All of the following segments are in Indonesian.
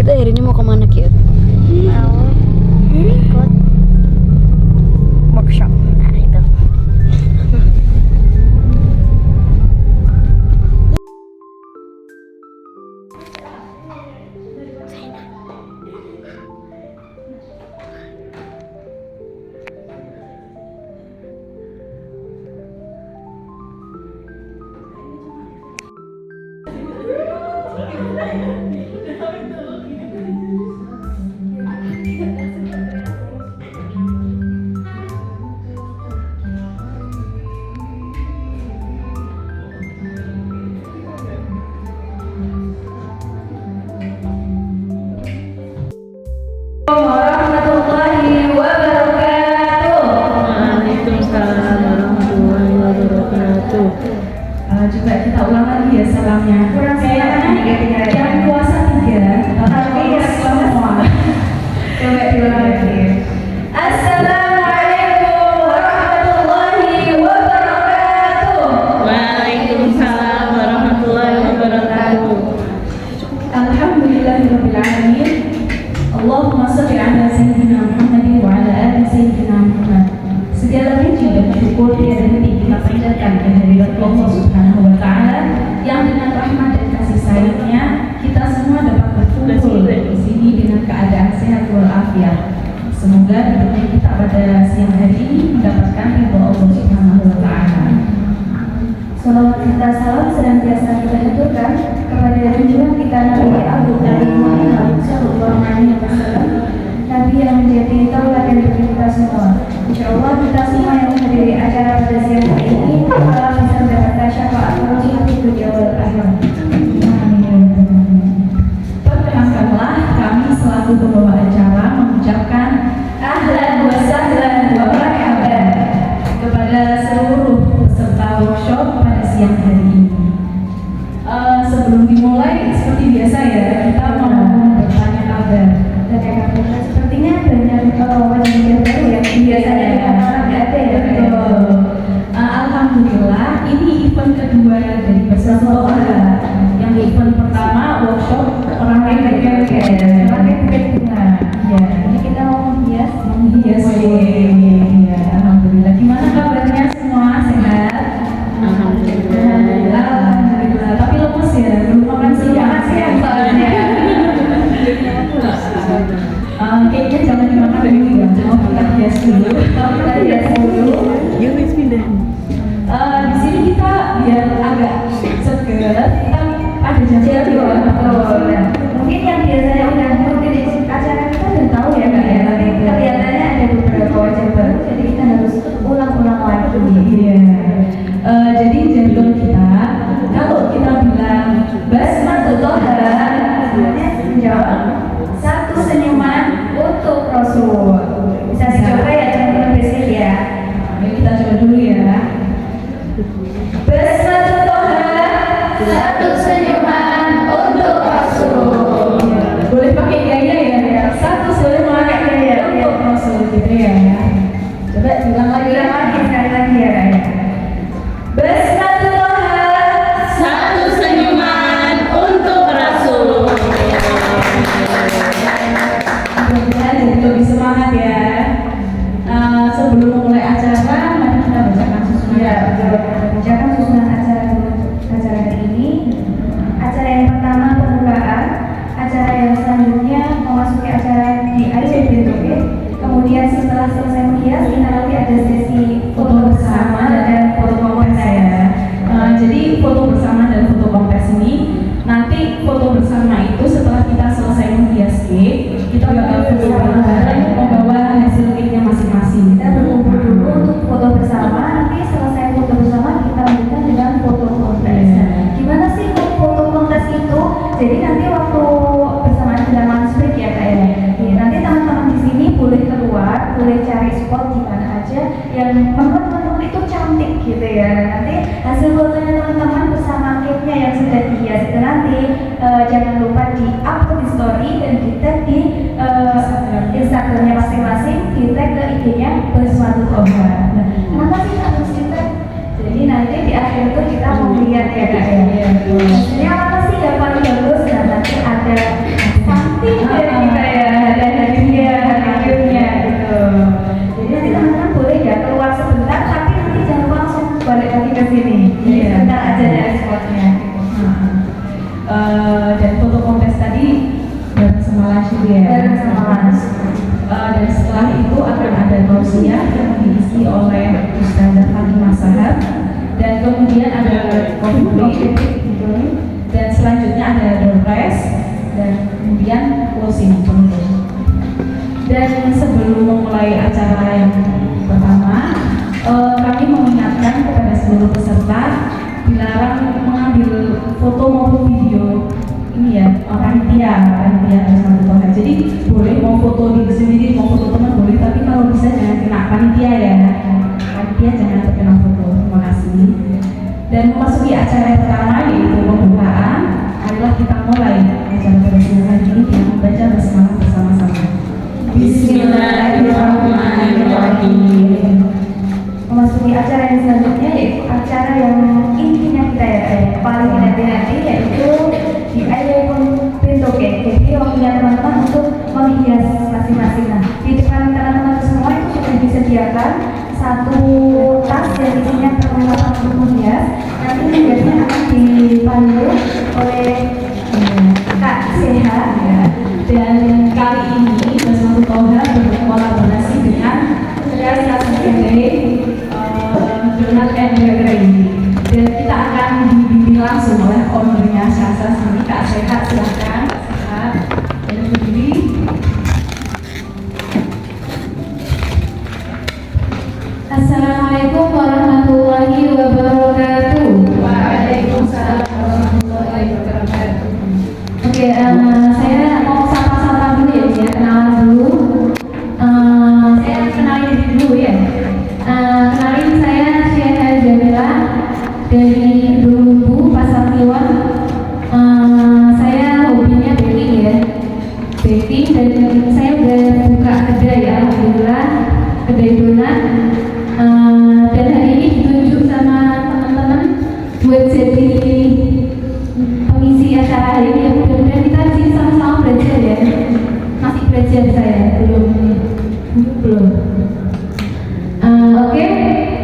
Kita hari ini mau kemana, Kiat? Mau ikut Workshop. nah itu. Warahmatullahi wabarakatuh. Waalaikumsalam warahmatullahi wabarakatuh. Coba kita ulang lagi ya salamnya. Kurang silakan Yang puasa 3, tapi ya semua. Coba diulang lagi. Assalamualaikum warahmatullahi wabarakatuh. Waalaikumsalam warahmatullahi wabarakatuh. Alhamdulillahirabbil alamin. Allahumma shalli ala sayyidina Muhammadin wa ala ali sayyidina Muhammad. Segala puji dan syukur tiada henti kita panjatkan kehadirat Allah Subhanahu wa taala yang dengan rahmat dan kasih sayangnya kita semua dapat berkumpul di sini dengan keadaan sehat walafiat. Semoga hidupnya kita pada siang hari ini mendapatkan ridho Allah Subhanahu wa taala. Salawat serta salam senantiasa kita haturkan kepada junjungan kita Nabi Agung Nabi Muhammad Sallallahu Alaihi Wasallam, Nabi yang menjadi tauladan bagi kita semua. Insyaallah kita semua yang menghadiri acara pada siang hari ini Allah bisa mendapatkan syafaat Rasulullah di dunia wal akhirat. Perkenankanlah kami selaku pembawa acara mengucapkan ahlan wa sahlan wa marhaban kepada seluruh peserta workshop pada siang hari ini. Sebelum dimulai seperti biasa ya, kita mau bertanya kabar. Sepertinya banyak wajah baru yang biasanya dengan orang nggak ada ya. Alhamdulillah ini event kedua dari peserta. Yang event pertama workshop orang lain Pakai buket bunga. ya. Jadi kita mau menghias. Ya, alhamdulillah. Gimana kabarnya semua? Sehat? Alhamdulillah. Alhamdulillah. Tapi lemes ya, belum makan siang soalnya. Kayaknya jangan dimakan dulu ya. Mau kita hias dulu. Yuk, Miss pindah. Di sini kita biar agak seger, kita ada jadwal. Mungkin yang biasanya udah rutin acara kita udah tahu ya Kak ya, tapi kelihatannya ada beberapa wajah baru, jadi kita harus ulang-ulang lagi. Iya. Jadi jadwal kita, kalau kita bilang Basmatul Toha, Sebenarnya menjawab satu senyuman untuk Rasul. Bisa dicoba ya teman-teman basic ya. Ayo kita coba dulu ya. Basmatul Toha, Satu senyuman untuk Rasul. boleh pakai gaya ya. Satu senyuman untuk Rasul gitu ya. Coba bilang lagi. Ulang lagi sekali lagi ya Kak ya. Basmatul Toha, Satu senyuman untuk Rasul. mudah-mudahan jadi lebih semangat ya. Sebelum memulai acara, mari kita bacakan susunan. Ya, bacakan susunan acara hari ini. Acara yang pertama pembukaan, acara yang selanjutnya memasuki acara di ICBTV. Kemudian setelah selesai menghias, kita nanti ada sesi Foto bersama dan foto kontes ya. Jadi foto bersama dan foto kontes ini nanti foto bersama itu setelah kita selesai menghias cake, kita bakal foto bareng-bareng membawa hasil cake-nya masing-masing. Kita berkumpul dulu untuk foto bersama. Nanti selesai foto bersama kita lanjutkan dengan foto kontes. Gimana sih foto kontes itu? Jadi nanti waktu bersamaan dengan lunch break ya Kak ya. Nanti teman-teman di sini boleh keluar, boleh cari spot di mana aja yang menurut teman-teman itu cantik gitu ya. Nanti hasil fotonya teman-teman bersama cake-nya yang sudah dihias itu nanti jangan lupa di upload di story dan di tag di Instagramnya masing-masing, di tag ke IG-nya Basmatul Toha. Nah, kenapa sih harus di tag? Jadi nanti di akhir itu kita mau lihat ya Kak ya. Hasilnya apa sih yang paling bagus dan nanti ada something lunch juga ya. Dan sama lunch. Dan setelah itu akan ada tausiah yang diisi oleh Ustazah Fatimah Sahab, dan kemudian ada coffee break, dan selanjutnya ada door prize, dan kemudian closing penutup. Dan sebelum memulai acara yang pertama, kami mengingatkan kepada seluruh peserta dilarang mengambil foto maupun video ini ya, panitia bersama Tuhan. Jadi boleh mau foto diri sendiri, mau foto teman boleh, tapi kalau bisa jangan kena panitia ya. Panitia jangan terkena foto. Terima kasih. Dan memasuki acara yang pertama yaitu pembukaan. Marilah kita mulai acara pada siang hari ini dengan membaca bersama-sama. Bismillahirrahmanirrahim. Memasuki acara yang selanjutnya yaitu acara yang intinya kita yang paling dinanti yaitu di iPhone Pintu Cake. Jadi waktunya teman-teman untuk menghias masing-masing. Nah, di depan teman-teman semua itu sudah disediakan satu tas yang isinya perlengkapan untuk menghias. Nanti menghiasnya akan dipandu oleh Kak Seha ya. Dan kali ini Bersama Toha berkolaborasi dengan Realisasi Kedai Donat and Bakery, dan kita akan dibimbing langsung oleh ownernya Syahsa sendiri. Kak Sehat, silahkan. Sehat dan berdiri. Assalamualaikum warahmatullahi wabarakatuh. Waalaikumsalam warahmatullahi wabarakatuh. Oke, saya mau sapa-sapa dulu ya, kenalan dulu. Saya kenalin diri dulu ya. Kenalin saya Syahda Jamila dari Lumbu Pasar Kliwon. Saya hobinya baking ya, baking, dan saya udah buka kedai ya, alhamdulillah, kedai donat. Dan hari ini ditunjuk sama teman-teman buat jadi pengisi acara hari ini. Mudah-mudahan kita sih sama-sama belajar ya. Masih belajar saya, belum. Oke,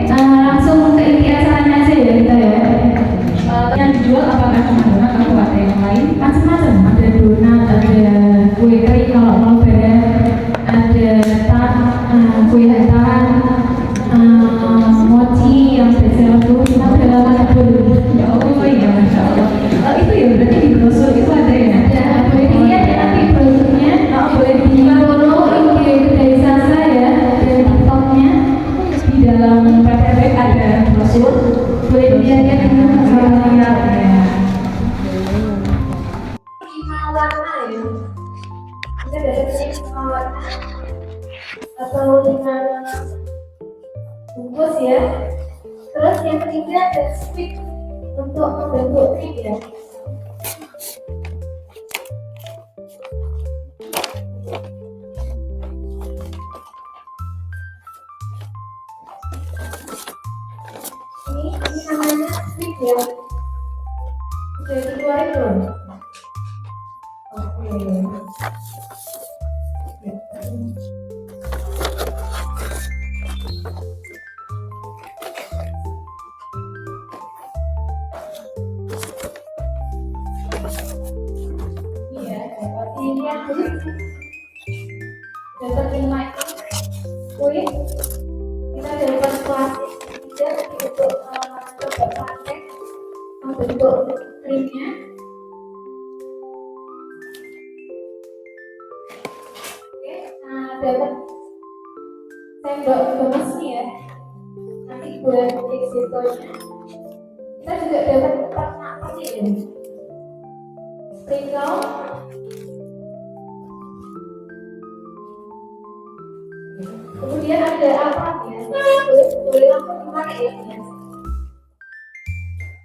langsung ke inti acaranya aja ya kita ya. Yang dijual apakah cuma donat atau ada yang lain? Macam-macam, ada donat, ada kue kering kalau mau beres, ada kue hantaran, mochi yang spesial tuh kita udah lama dulu. Oh iya, Masya Allah. Itu ya berarti di brosur itu ada ya? Ada, boleh dilihat ya nanti brosurnya. Boleh di-follow IG kedai Sasa ya, dan TikToknya. Di dalam PPP ada brosur. Boleh dilihat ya dulu. Lihat ya. 5 warna ya. Kita ada 5 warna atau 5 bungkus ya. Terus yang ketiga ada stick untuk membentuk cake ya. Ini namanya stick ya. Sudah dikeluarin belum? Oke. Iya, dapat ini yang dulu. Dapat 5 kue. Kita dapat plastik tidak untuk coba pakai membentuk krimnya. Oke, dapat sendok gemes nih ya. Nanti buat risottonya. Kita juga dapat ternak ini ya. Sprinkle. Kemudian ada apa ya? Boleh langsung dipakai ya.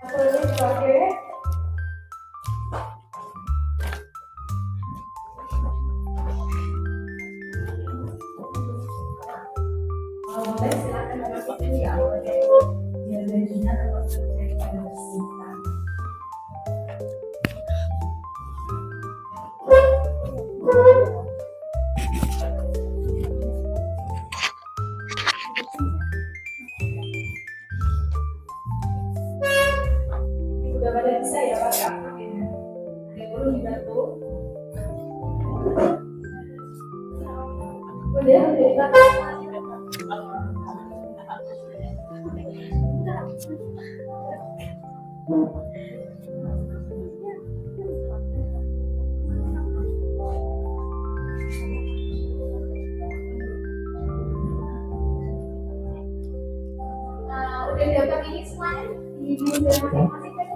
Apelnya dipakai. Boleh silakan pakai ini ya. Biar dagingnya tetap terjaga kebersihan. Sudah pada Udah dapat ini semuanya di masing-masing kan?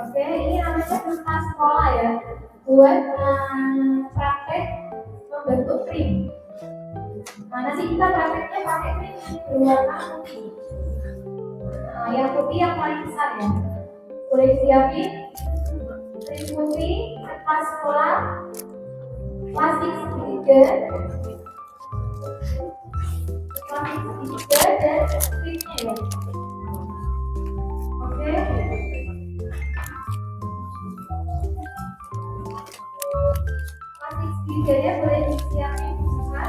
Oke, ini namanya tentang sekolah ya. Buat praktek membentuk krim. Mana sih kita prakteknya pakai krim berwarna putih. Yang putih yang paling besar ya. Boleh disiapin krim putih, kertas sekolah, plastik segitiga, dan krimnya ya. Oke. Plastik segitiganya boleh disiapin semua.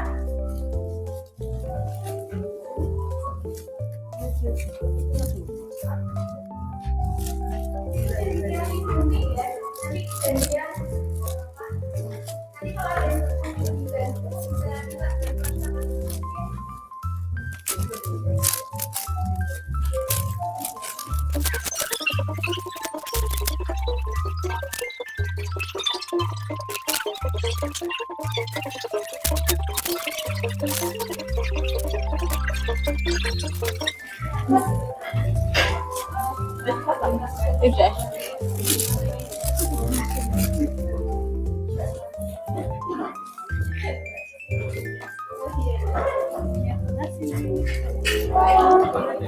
Udah.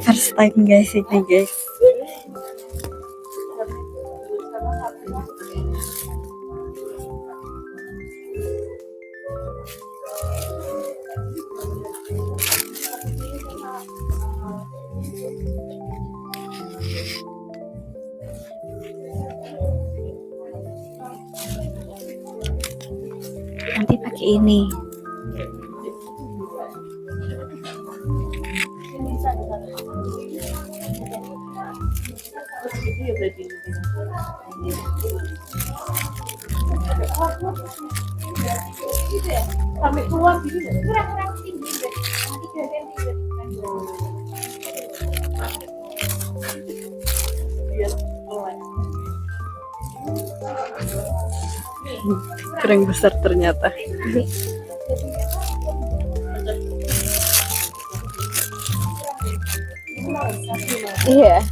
First time guys ini guys. Nanti pakai ini. Sampai keluar gini Kurang tinggi deh. Nanti 3 cm. Kurang besar ternyata. Iya.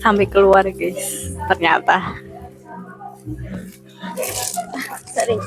Sampai keluar guys ternyata. Sering.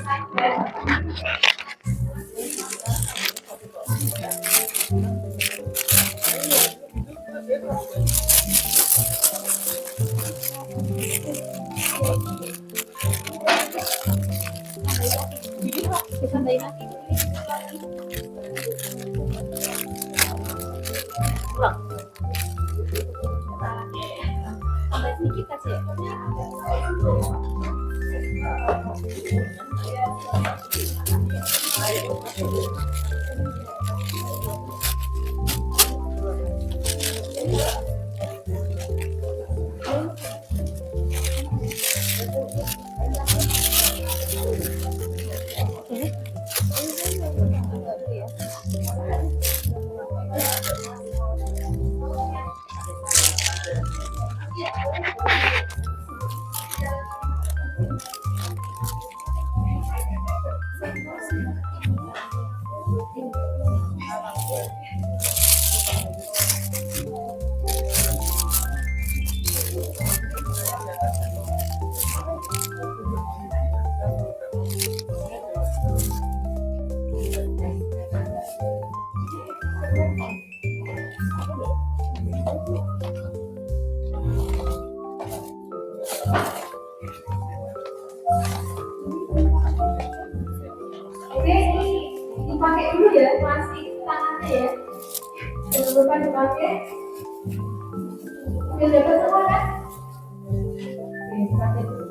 Oke, ya plastik tangannya ya. Jangan lupa dipakai. Udah dapat semua kan? Oke, pakai dulu.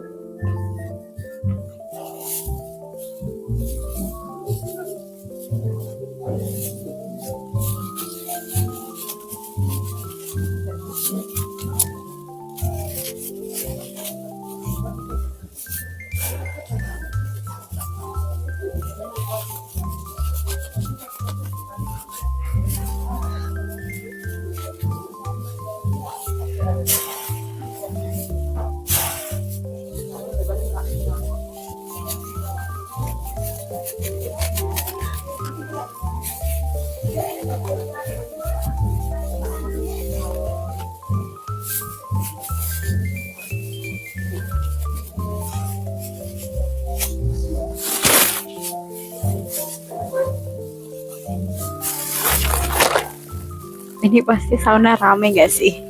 Ini pasti sauna rame gak sih?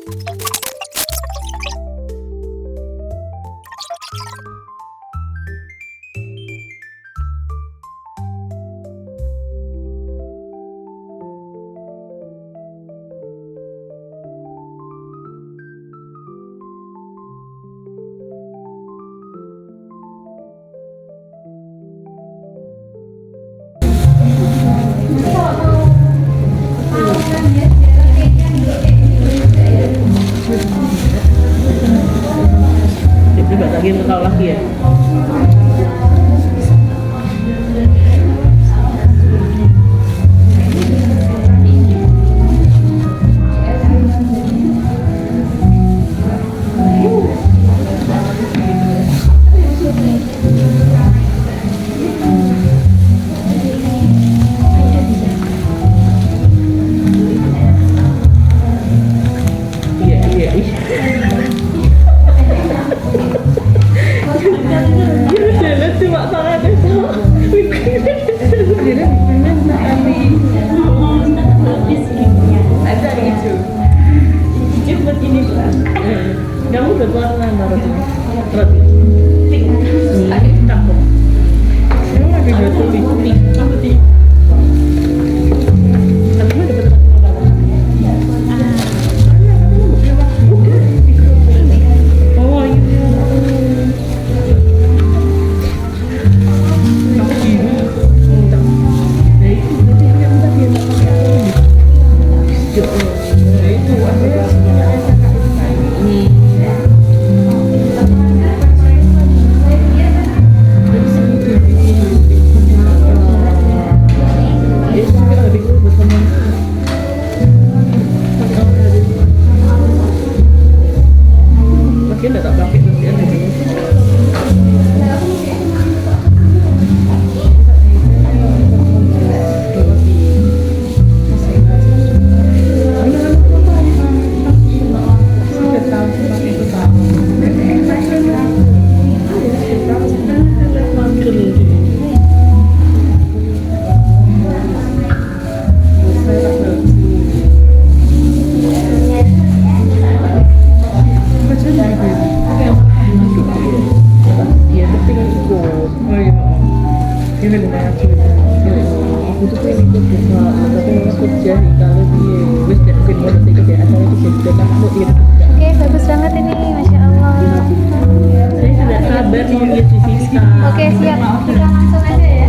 Dia juga lagi tahu lagi ya. Iya iya iya. Jalan cuma tangan itu. Ada itu. Cepet ini kan. Kamu udah warna roti. Roti. Takut. Kamu lagi roti. Roti. Kamu dapat apa? Oh iya. Mungkin tak pakai tu dia lagi. Iya, tapi kan ikut. Oh iya. Ini lumayan sulit. Aku tuh pengen ikut juga, tapi memang kerja nih kalau dia wis tidak mungkin mau nanti kerja asalnya bisa juga kan aku ikut. Oke, bagus banget ini, Masya Allah. Saya tidak sabar mau lihat di Vista. Oke, siap. Kita langsung aja ya.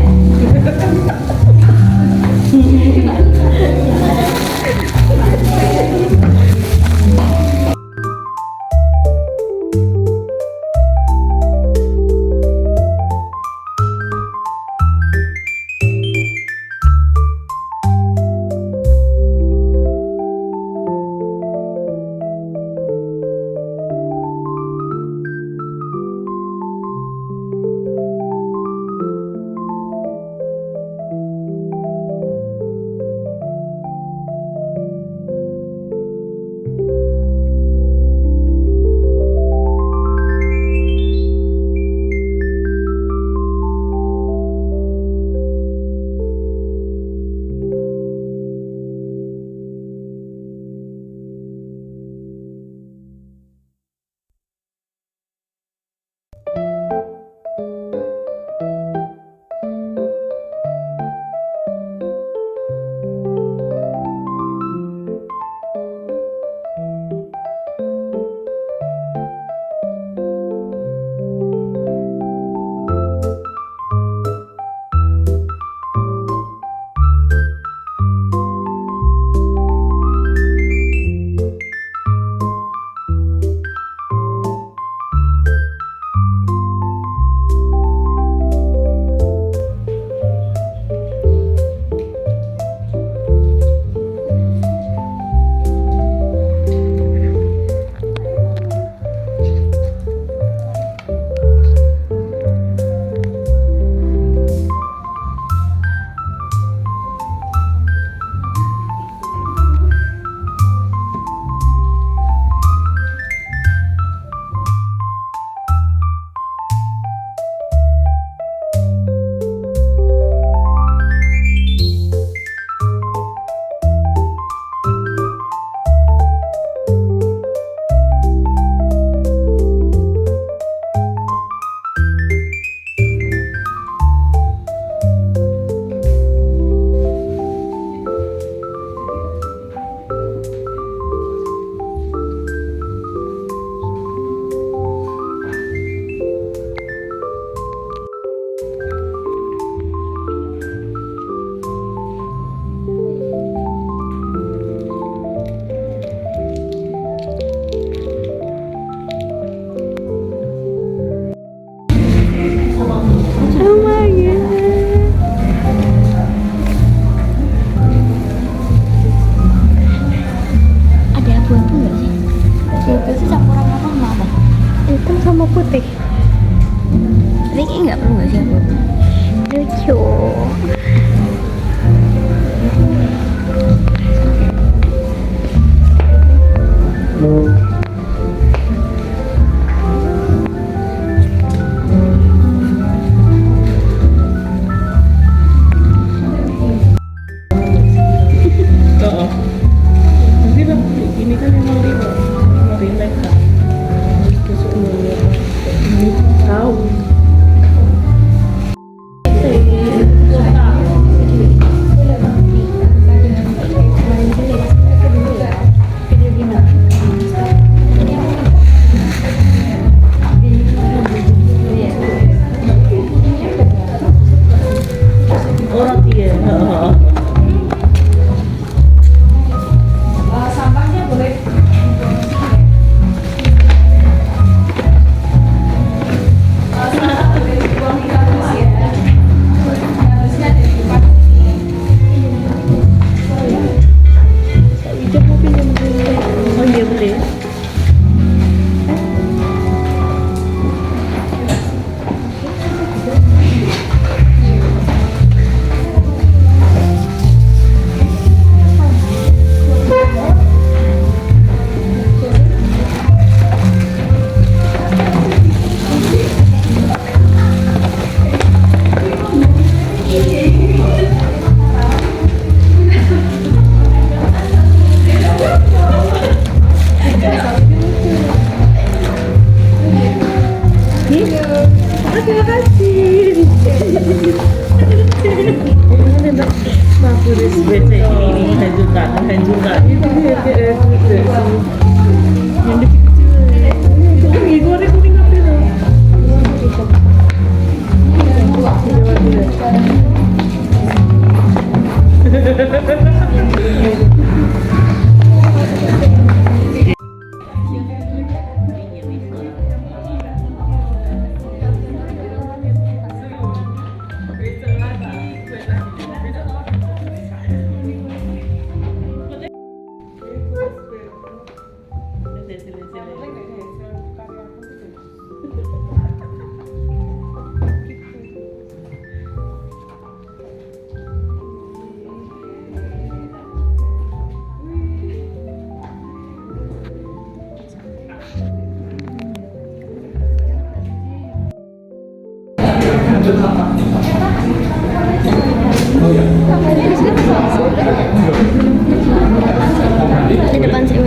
Di depan sih.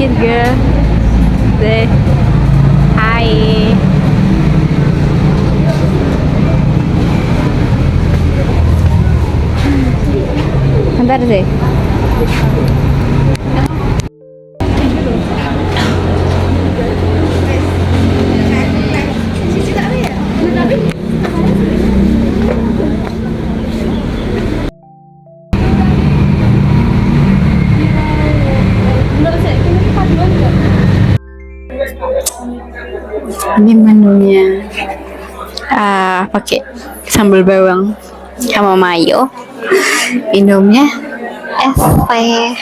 Cute girl. Deh. Hai. Bentar sih. Ini menunya pakai sambal bawang sama mayo. Minumnya es teh.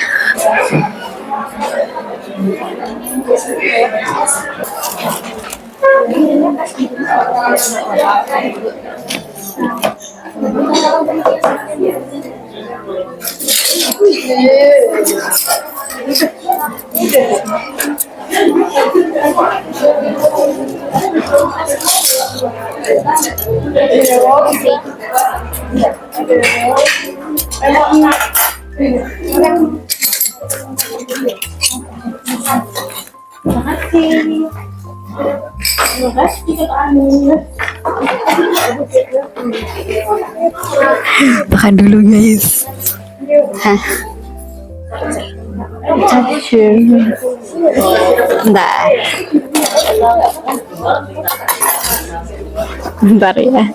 Makan dulu guys. Hah. Bentar. Bentar ya.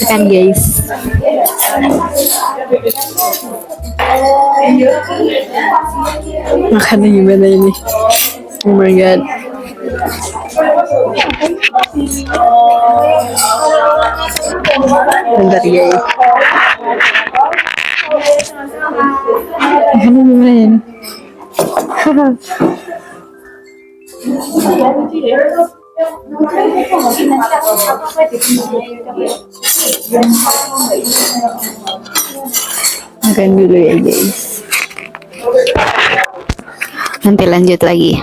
Kan guys. Makannya gimana ini? Oh my god. Bentar guys. Makannya gimana ini? Makan dulu ya guys. Nanti lanjut lagi.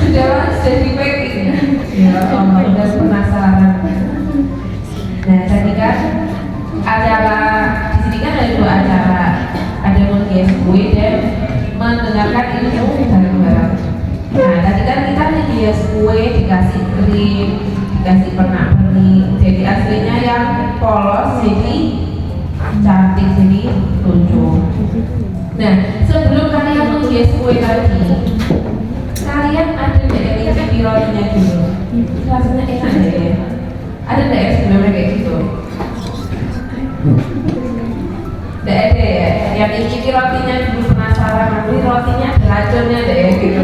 sudah di packing. Ya Allah, udah penasaran. Nah, tadi kan acara di sini kan ada 2 acara, ada menghias kue dan mendengarkan ilmu bareng-bareng. Nah, tadi kan kita menghias kue dikasih krim, dikasih pernak-pernik, jadi aslinya yang polos jadi cantik, jadi lucu. Nah, sebelum kalian menghias kue tadi, kalian ada nggak yang icip rotinya dulu? Rasanya enak deh. Ada nggak ya sebelumnya kayak gitu? Nggak ada ya? Yang icip rotinya dulu penasaran, nanti rotinya ada racunnya deh gitu.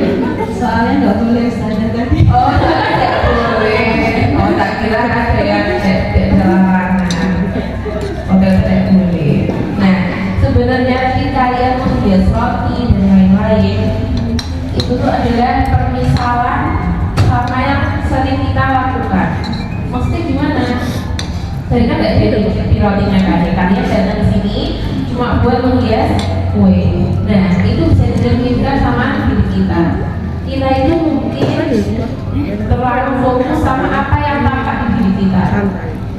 Soalnya nggak boleh standar tadi. Oh, nggak boleh. Oh, tak kira ada yang tidak larangan. Oke, tidak boleh. Nah, sebenarnya sih kalian menghias roti dan lain-lain itu tuh adalah permisalan sama yang sering kita lakukan. Maksudnya gimana? Tadi kan nggak jadi icipi rotinya kalian datang ke sini cuma buat menghias kue. Nah, itu bisa dicerminkan sama diri kita. Kita itu mungkin terlalu fokus sama apa yang tampak di diri kita.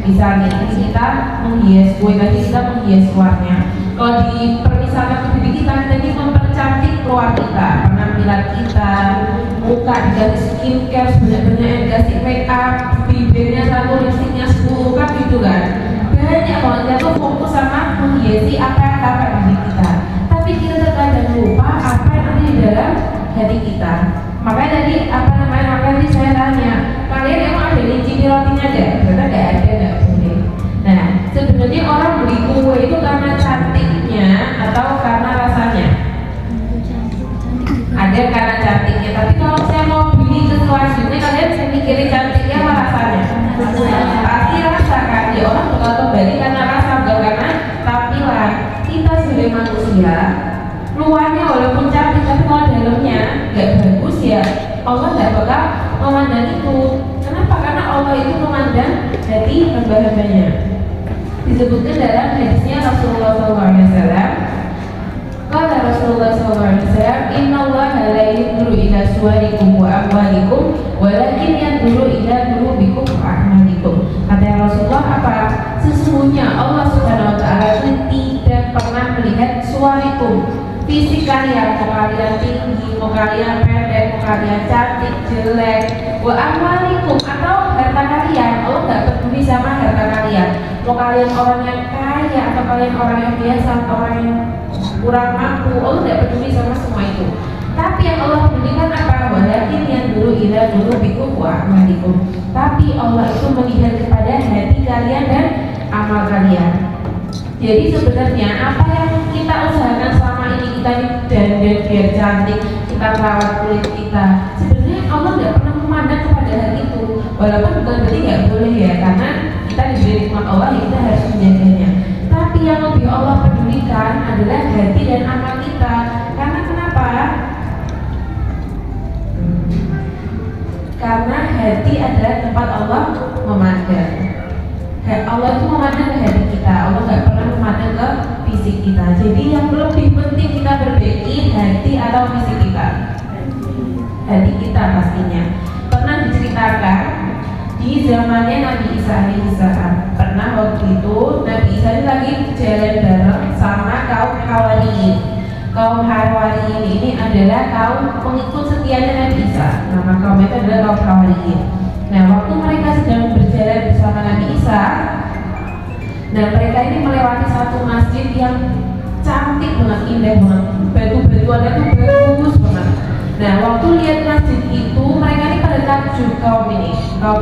Misalnya kita menghias kue tadi, kita menghias luarnya. Kalau dipermisalkan ke diri kita ini mempercantik keluar kita, penampilan kita, muka dikasih skincare sebanyak-banyak, dikasih make up, bibirnya 1, lipstiknya 10, kan gitu kan. Banyak banget kita tuh fokus sama menghiasi apa yang tampak di diri kita. Tapi kita terkadang lupa apa yang ada di dalam hati kita. Makanya tadi makanya saya tanya, kalian emang ada nyicip rotinya deh? Ternyata nggak ada, nggak boleh. Nah, sebenarnya orang beli kue itu karena cantiknya atau karena rasanya? Ada karena cantiknya, tapi kalau saya mau beli sesuatu, kalian saya mikirin cantiknya apa rasanya? Pasti rasa kan, ya orang bakal kembali karena rasa, bukan karena tampilan. Kita sebagai manusia, luarnya walaupun cantik, tapi kalau dalamnya nggak bagus ya Allah nggak bakal memandang itu. Kenapa? Karena Allah itu memandang hati hamba-hambanya. Disebutkan dalam hadisnya Rasulullah SAW. Kata Rasulullah SAW, Inna Allah la yanzuru ila suwarikum wa amwalikum, walakin yanzuru ila qulubikum wa a'malikum. Kata Rasulullah apa? Sesungguhnya Allah Subhanahu Wa Taala itu tidak pernah melihat suwarikum, fisik kalian, mau kalian tinggi, mau kalian pendek, mau kalian cantik, jelek, wa amwalikum atau harta kalian. Allah nggak peduli sama harta kalian. Mau kalian orang yang kaya atau kalian orang yang biasa, orang yang kurang mampu, Allah nggak peduli sama semua itu. Tapi yang Allah pedulikan apa? Walakin yang dulu ila dulu bikum wa amalikum. Tapi Allah itu melihat kepada hati kalian dan amal kalian. Jadi sebenarnya apa yang kita usahakan selama ini, kita dandan biar cantik, kita merawat kulit kita, sebenarnya Allah nggak pernah memandang kepada hal itu. Walaupun bukan berarti nggak boleh ya, karena kita diberi nikmat Allah, ya kita harus menjaganya. Tapi yang lebih Allah pedulikan adalah hati dan amal kita. Karena kenapa? Karena hati adalah tempat Allah memandang. Allah itu memandang ke hati kita, Allah nggak pernah memandang ke fisik kita. Jadi yang lebih penting kita perbaiki hati atau fisik kita? Hati kita pastinya. Pernah diceritakan di zamannya Nabi Isa alaihissalam. Pernah waktu itu Nabi Isa ini lagi jalan bareng sama kaum Hawariyin. Kaum Hawariyin ini adalah kaum pengikut setianya Nabi Isa. Nama kaum itu adalah kaum Hawariyin. Nah, waktu mereka sedang berjalan bersama Nabi Isa, nah mereka ini melewati satu masjid yang cantik banget, indah banget, batu-batuannya tuh bagus banget. Nah, waktu lihat masjid itu, mereka ini pada takjub, kaum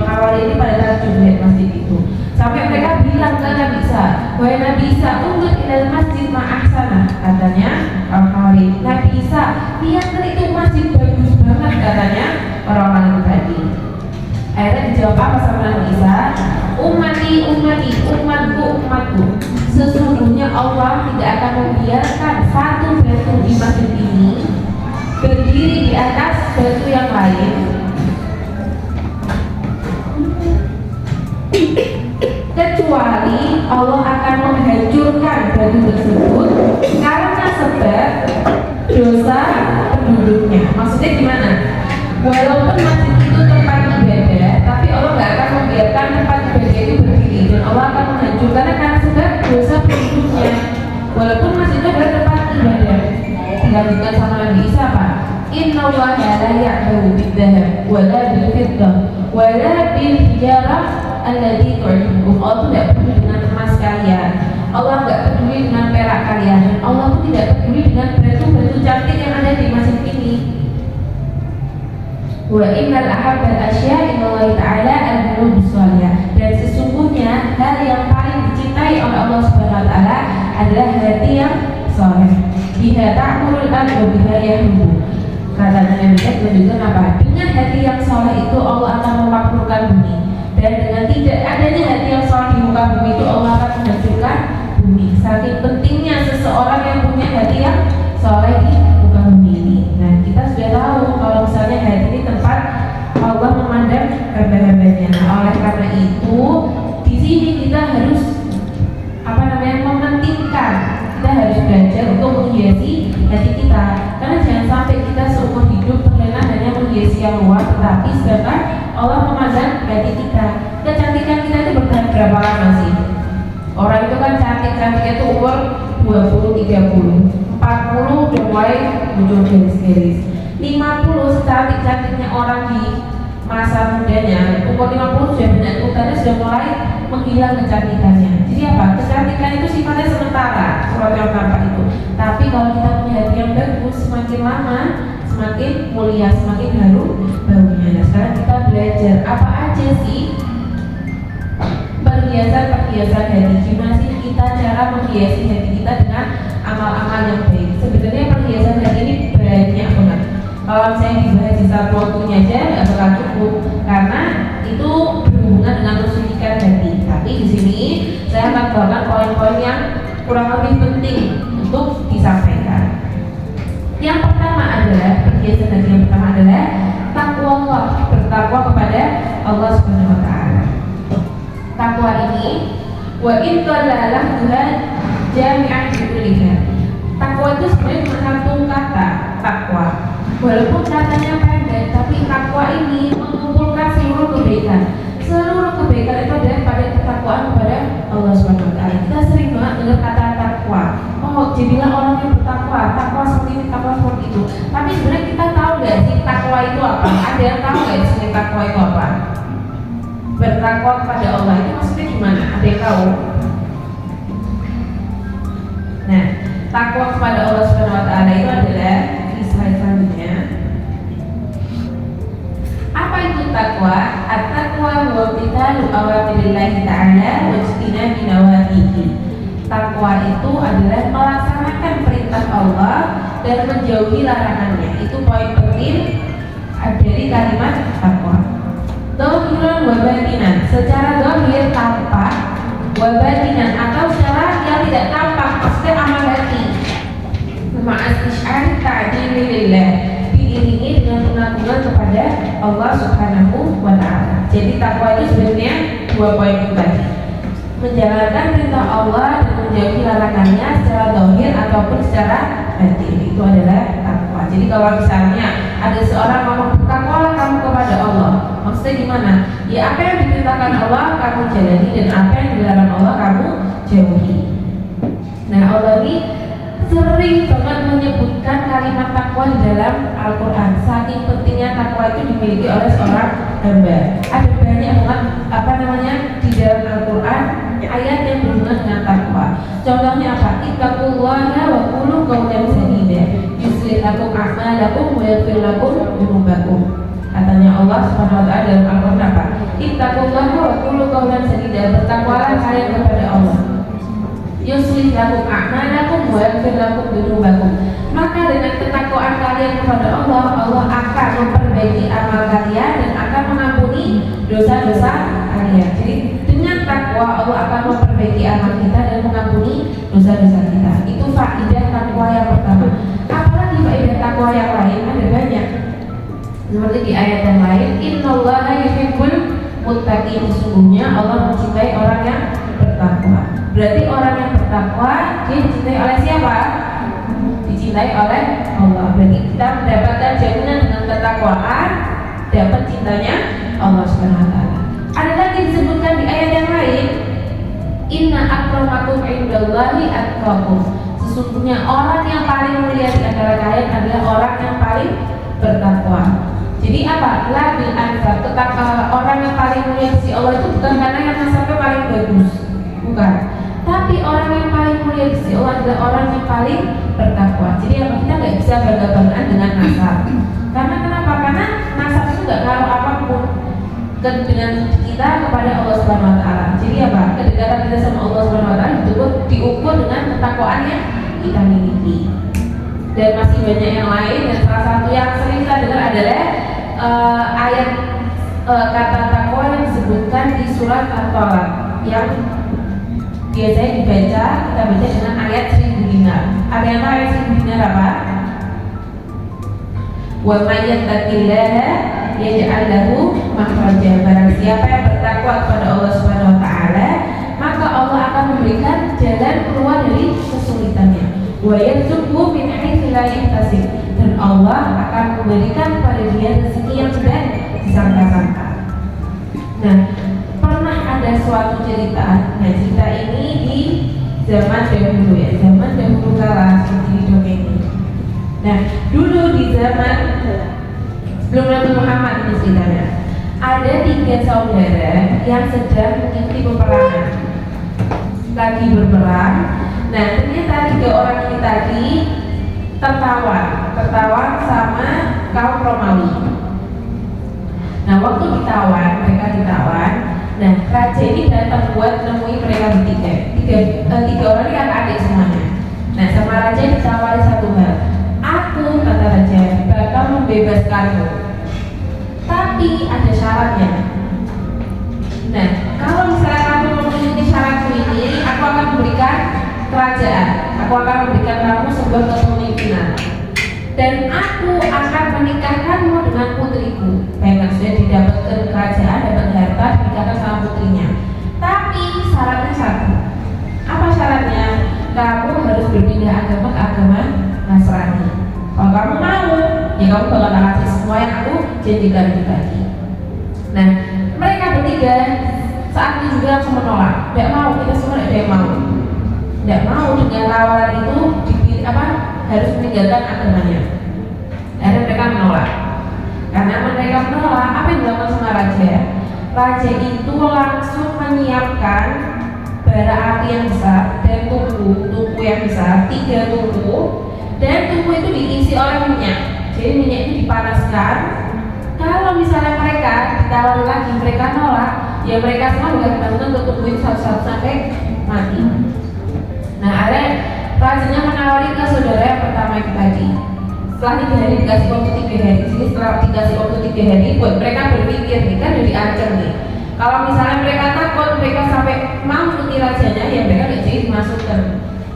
Hawari ini pada takjub lihat masjid itu. Sampai mereka bilang ke Nabi Isa, wahai Nabi Isa, undur ilal masjid ma'ahsana. Katanya kaum Hawari, Nabi Isa, lihat itu masjid bagus banget, katanya orang-orang itu tadi. Akhirnya dijawab apa sama Nabi Isa? Umatku. Sesungguhnya Allah tidak akan membiarkan satu batu di masjid ini berdiri di atas batu yang lain kecuali Allah akan menghancurkan batu tersebut karena sebab dosa penduduknya. Maksudnya gimana? Walaupun masjid itu tempat ibadah, tapi Allah nggak akan membiarkan tempat ibadah itu berdiri, dan Allah akan menghancurkannya karena sebab dosa penduduknya. Walaupun masjid itu adalah tempat ibadah. Dilanjutkan sama Nabi Isa apa? Inna Allah la ya'budu bid-dhahab wala bil-fiddah wala bil-hijarah alladhi tu'jibukum. Allah itu tidak peduli dengan emas kalian, Allah nggak peduli dengan perak kalian, dan Allah itu tidak peduli dengan batu-batu cantik yang ada di masjid ini. Wa innal ahabbal asya' ilallahi ta'ala al-qulubus shalihah. Dan sesungguhnya hal yang paling dicintai oleh Allah Subhanahu wa taala adalah hati yang saleh. Biha ta'murul qalb wa biha yahbu. Kata Nabi menunjukkan apa? Dengan hati yang saleh itu Allah akan memakmurkan bumi, dan dengan tidak adanya hati yang saleh di muka bumi itu Allah akan menghancurkan bumi. Saking pentingnya seseorang yang punya hati yang saleh di muka bumi ini. Nah, kita sudah tahu kalau misalnya hati ini tempat Allah memandang hamba-hambanya. Nah, oleh karena itu di sini kita harus mementingkan, kita harus belajar untuk menghiasi hati kita, karena jangan sampai kita seumur hidup terlena hanya menghiasi yang luar, tetapi sedangkan Allah memandang hati kita. Kecantikan kita itu bertahan berapa lama sih? Orang itu kan cantiknya itu umur 20, 30, 40 udah mulai muncul garis-garis, 50 secantik-cantiknya orang di masa mudanya, umur 50 sudah banyak utarnya, sudah mulai menghilang kecantikannya. Jadi apa? Kecantikan itu sifatnya sementara, seperti yang tampak itu. Tapi kalau kita punya hati yang bagus, semakin lama semakin mulia, semakin harum baunya. Nah, sekarang kita belajar apa aja sih perhiasan hati. Gimana sih kita cara menghiasi hati kita dengan amal-amal yang baik? Sebenarnya perhiasan hati ini banyak banget. Kalau saya dibahas di satu waktunya aja nggak bakal cukup, karena itu berhubungan dengan kesucikan hati. Tapi di sini saya akan bawakan poin-poin yang kurang lebih penting untuk disampaikan. Yang pertama adalah perhiasan hati yang pertama adalah takwa Allah, bertakwa kepada Allah Subhanahu Wa Taala. Takwa ini wa in qalalah Tuhan jami'an kulliha. Takwa itu sebenarnya cuma satu kata, takwa. Walaupun katanya pendek, tapi takwa ini mengumpulkan seluruh kebaikan. Seluruh kebaikan itu adalah pada ketakwaan kepada Allah Subhanahu Wa Taala. Kita sering banget dengar kata takwa. Oh, jadilah orang yang bertakwa, takwa seperti ini, takwa seperti itu. Tapi sebenarnya kita tahu nggak sih takwa itu apa? Ada yang tahu nggak sih takwa itu apa? Bertakwa kepada Allah itu maksudnya gimana? Ada yang tahu? Nah, takwa kepada Allah Subhanahu Wa Taala itu adalah slide selanjutnya. Apa itu takwa? At-taqwa huwa imtithalu awamirillahi ta'ala wa ijtinabi nawahihi. Takwa itu adalah melaksanakan perintah Allah dan menjauhi larangannya. Itu poin penting dari kalimat takwa. Zahiran wa batinan, secara zahir tampak, wa batinan atau secara yang tidak tampak, maksudnya amal hati. Ma'asish'ari ta'adili lillah, diiringi dengan pengagungan kepada Allah Subhanahu Wa Ta'ala. Jadi takwa itu sebenarnya dua poin itu tadi, menjalankan perintah Allah dan menjauhi larangannya secara zahir ataupun secara batin. Itu adalah takwa. Jadi kalau misalnya ada seorang ngomong bertakwalah kamu kepada Allah, maksudnya gimana? Ya apa yang diperintahkan Allah kamu jalani, dan apa yang dilarang Allah kamu jauhi. Nah, Allah ini sering banget menyebutkan kalimat takwa di dalam Al-Quran. Saking pentingnya takwa itu dimiliki oleh seorang hamba. Ada banyak banget di dalam Al-Quran ayat yang berhubungan dengan takwa. Contohnya apa? Ittaqullaha wa qulu qawlan sadida yuslih lakum a'malakum wa yaghfir lakum dzunubakum. Katanya Allah Subhanahu Wa Ta'ala dalam Al-Quran apa? Ittaqullaha wa qulu qawlan sadida, bertakwalah kalian kepada Allah. Yuslih lakum a'malakum wa yaghfir lakum dzunubakum. Maka dengan ketakwaan kalian kepada Allah, Allah akan memperbaiki amal kalian dan akan mengampuni dosa-dosa kalian. Jadi dengan takwa Allah akan memperbaiki amal kita dan mengampuni dosa-dosa kita. Itu faedah takwa yang pertama. Apalagi faedah takwa yang lain ada banyak. Seperti di ayat yang lain, innallaha yuhibbul muttaqin, sesungguhnya Allah mencintai orang yang bertakwa. Berarti orang yang bertakwa dia dicintai oleh siapa? Dicintai oleh Allah. Berarti kita mendapatkan jaminan dengan ketakwaan dapat cintanya Allah Subhanahu wa taala. Ada lagi disebutkan di ayat yang lain, inna akramakum indallahi atqakum. Sesungguhnya orang yang paling mulia di antara kalian adalah orang yang paling bertakwa. Jadi apa? Labil ansar, orang yang paling mulia di sisi Allah itu bukan karena yang nasabnya paling bagus, bukan. Tapi orang yang paling mulia di sisi Allah adalah orang yang paling bertakwa. Jadi apa? Kita nggak bisa bangga-banggaan dengan nasab. Karena kenapa? Karena nasab itu nggak ngaruh apapun dengan kita kepada Allah Subhanahu wa taala. Jadi apa? Kedekatan kita sama Allah Subhanahu wa taala diukur dengan ketakwaan yang kita miliki. Dan masih banyak yang lain, dan salah satu yang sering kita dengar adalah ayat kata takwa yang disebutkan di surat At-Talaq yang biasanya dibaca, kita baca dengan ayat 1000 dinar. Ada yang ayat 1000 dinar apa? Wa may yattaqillaha yaj'al lahu makhraja. Barang siapa yang bertakwa kepada Allah Subhanahu wa taala, maka Allah akan memberikan jalan keluar dari kesulitannya. Wa yarzuqhu min haitsu la yahtasib. Dan Allah akan memberikan kepada dia rezeki yang tidak disangka-sangka. Nah, pernah ada suatu cerita. Nah, cerita ini di zaman dahulu ya, zaman dahulu kala seperti di dongeng ini. Nah, dulu di zaman sebelum Nabi Muhammad ini ceritanya, ada 3 saudara yang sedang mengikuti peperangan, lagi berperang. Nah, ternyata 3 orang ini tadi tertawan sama kaum Romawi. Nah, waktu mereka ditawan. Nah, raja ini datang buat nemui mereka bertiga. Tiga orang ini adik semuanya. Nah, sama raja ditawari satu hal. Aku, kata raja, bakal membebaskanmu, tapi ada syaratnya. Nah, kalau misalnya kamu memenuhi syaratku ini, aku akan memberikan kerajaan. Aku akan memberikan kamu sebuah kepemimpinan. Dan aku akan menikahkanmu dengan putriku. Bayangkan, sudah didapatkan kerajaan, dapat harta, dinikahkan sama putrinya. Tapi syaratnya satu. Apa syaratnya? Kamu harus berpindah agama ke agama Nasrani. Kalau kamu mau, ya kamu bakal kasih semua yang aku janjikan itu tadi. Nah, mereka bertiga saat itu juga langsung menolak. Tidak mau, kita semua tidak ada yang mau. Tidak mau dengan tawaran itu harus meninggalkan agamanya. Akhirnya mereka menolak. Karena mereka menolak, apa yang dilakukan sama raja? Raja itu langsung menyiapkan bara api yang besar dan tungku yang besar, 3 tungku, dan tungku itu diisi oleh minyak. Jadi minyak itu dipanaskan. Kalau misalnya mereka ditawari lagi, mereka nolak, ya mereka semua juga dibantu untuk tunggu itu satu-satu sampai mati. Nah, ada rajanya menawari ke saudara yang pertama itu tadi. Setelah 3 hari dikasih waktu 3 hari. Jadi setelah dikasih waktu 3 hari, buat mereka berpikir nih, kan udah diancam nih. Kalau misalnya mereka takut, mereka sampai mau mengikuti rajanya, ya mereka tidak jadi dimasukkan.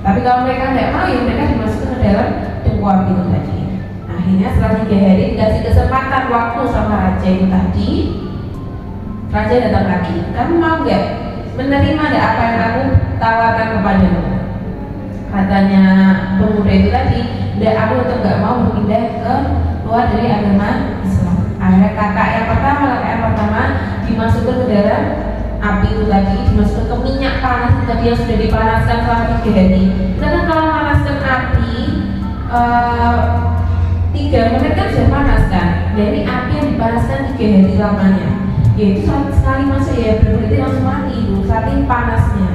Tapi kalau mereka tidak mau, ya mereka dimasukkan ke dalam tungku api itu tadi. Akhirnya setelah 3 hari dikasih kesempatan waktu sama raja itu tadi. Raja datang lagi. Kamu mau nggak menerima apa yang aku tawarkan kepadamu? Katanya pemuda itu tadi, dan aku tetap gak mau berpindah ke luar dari agama Islam. Akhirnya kakak yang pertama dimasukkan ke dalam api itu tadi, dimasukkan ke minyak panas itu tadi yang sudah dipanaskan selama 3 hari. Karena kalau panaskan api 3 menit kan sudah panas kan. Dan ini api yang dipanaskan 3 hari lamanya. Yaitu sekali masuk ya berarti langsung mati itu, saking panasnya.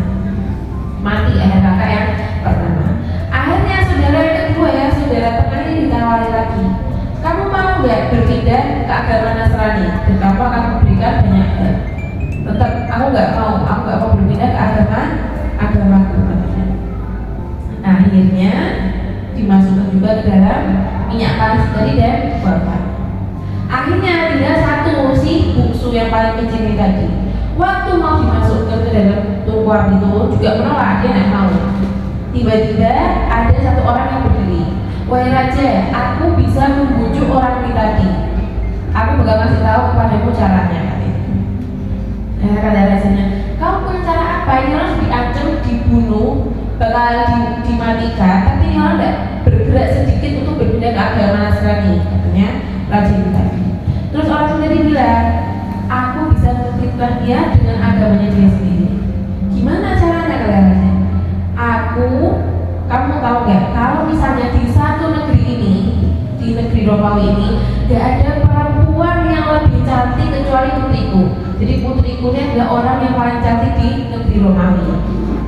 Mati kakak yang pertama. Akhirnya saudara yang kedua ya, saudara teman ini ditawari lagi. Kamu mau nggak berpindah ke agama Nasrani? Dan kamu akan memberikan banyak hal. Tetap aku nggak mau berpindah ke agamaku. Akhirnya dimasukkan juga ke dalam minyak panas tadi dan wafat. Akhirnya tinggal satu si bungsu yang paling kecil ini tadi. Waktu mau dimasukkan ke dalam tungku api itu juga menolak, dia tidak mau. Tiba-tiba ada satu orang yang berdiri. Wahai raja, aku bisa membujuk orang ini tadi. Aku bakal kasih tahu kepadamu caranya. Nah, kata rajanya, kamu punya cara apa? Ini orang diancam, dibunuh, bakal dimatikan, tapi ini orang tidak bergerak sedikit untuk berpindah ke agama Nasrani. Katanya raja itu tadi. Terus orang itu tadi aku bisa menitipkan dia dengan agamanya dia sendiri. Gimana caranya kalian? Kamu tahu nggak? Kalau misalnya di satu negeri ini, di negeri Romawi ini, nggak ada perempuan yang lebih cantik kecuali putriku. Jadi putriku ini adalah orang yang paling cantik di negeri Romawi.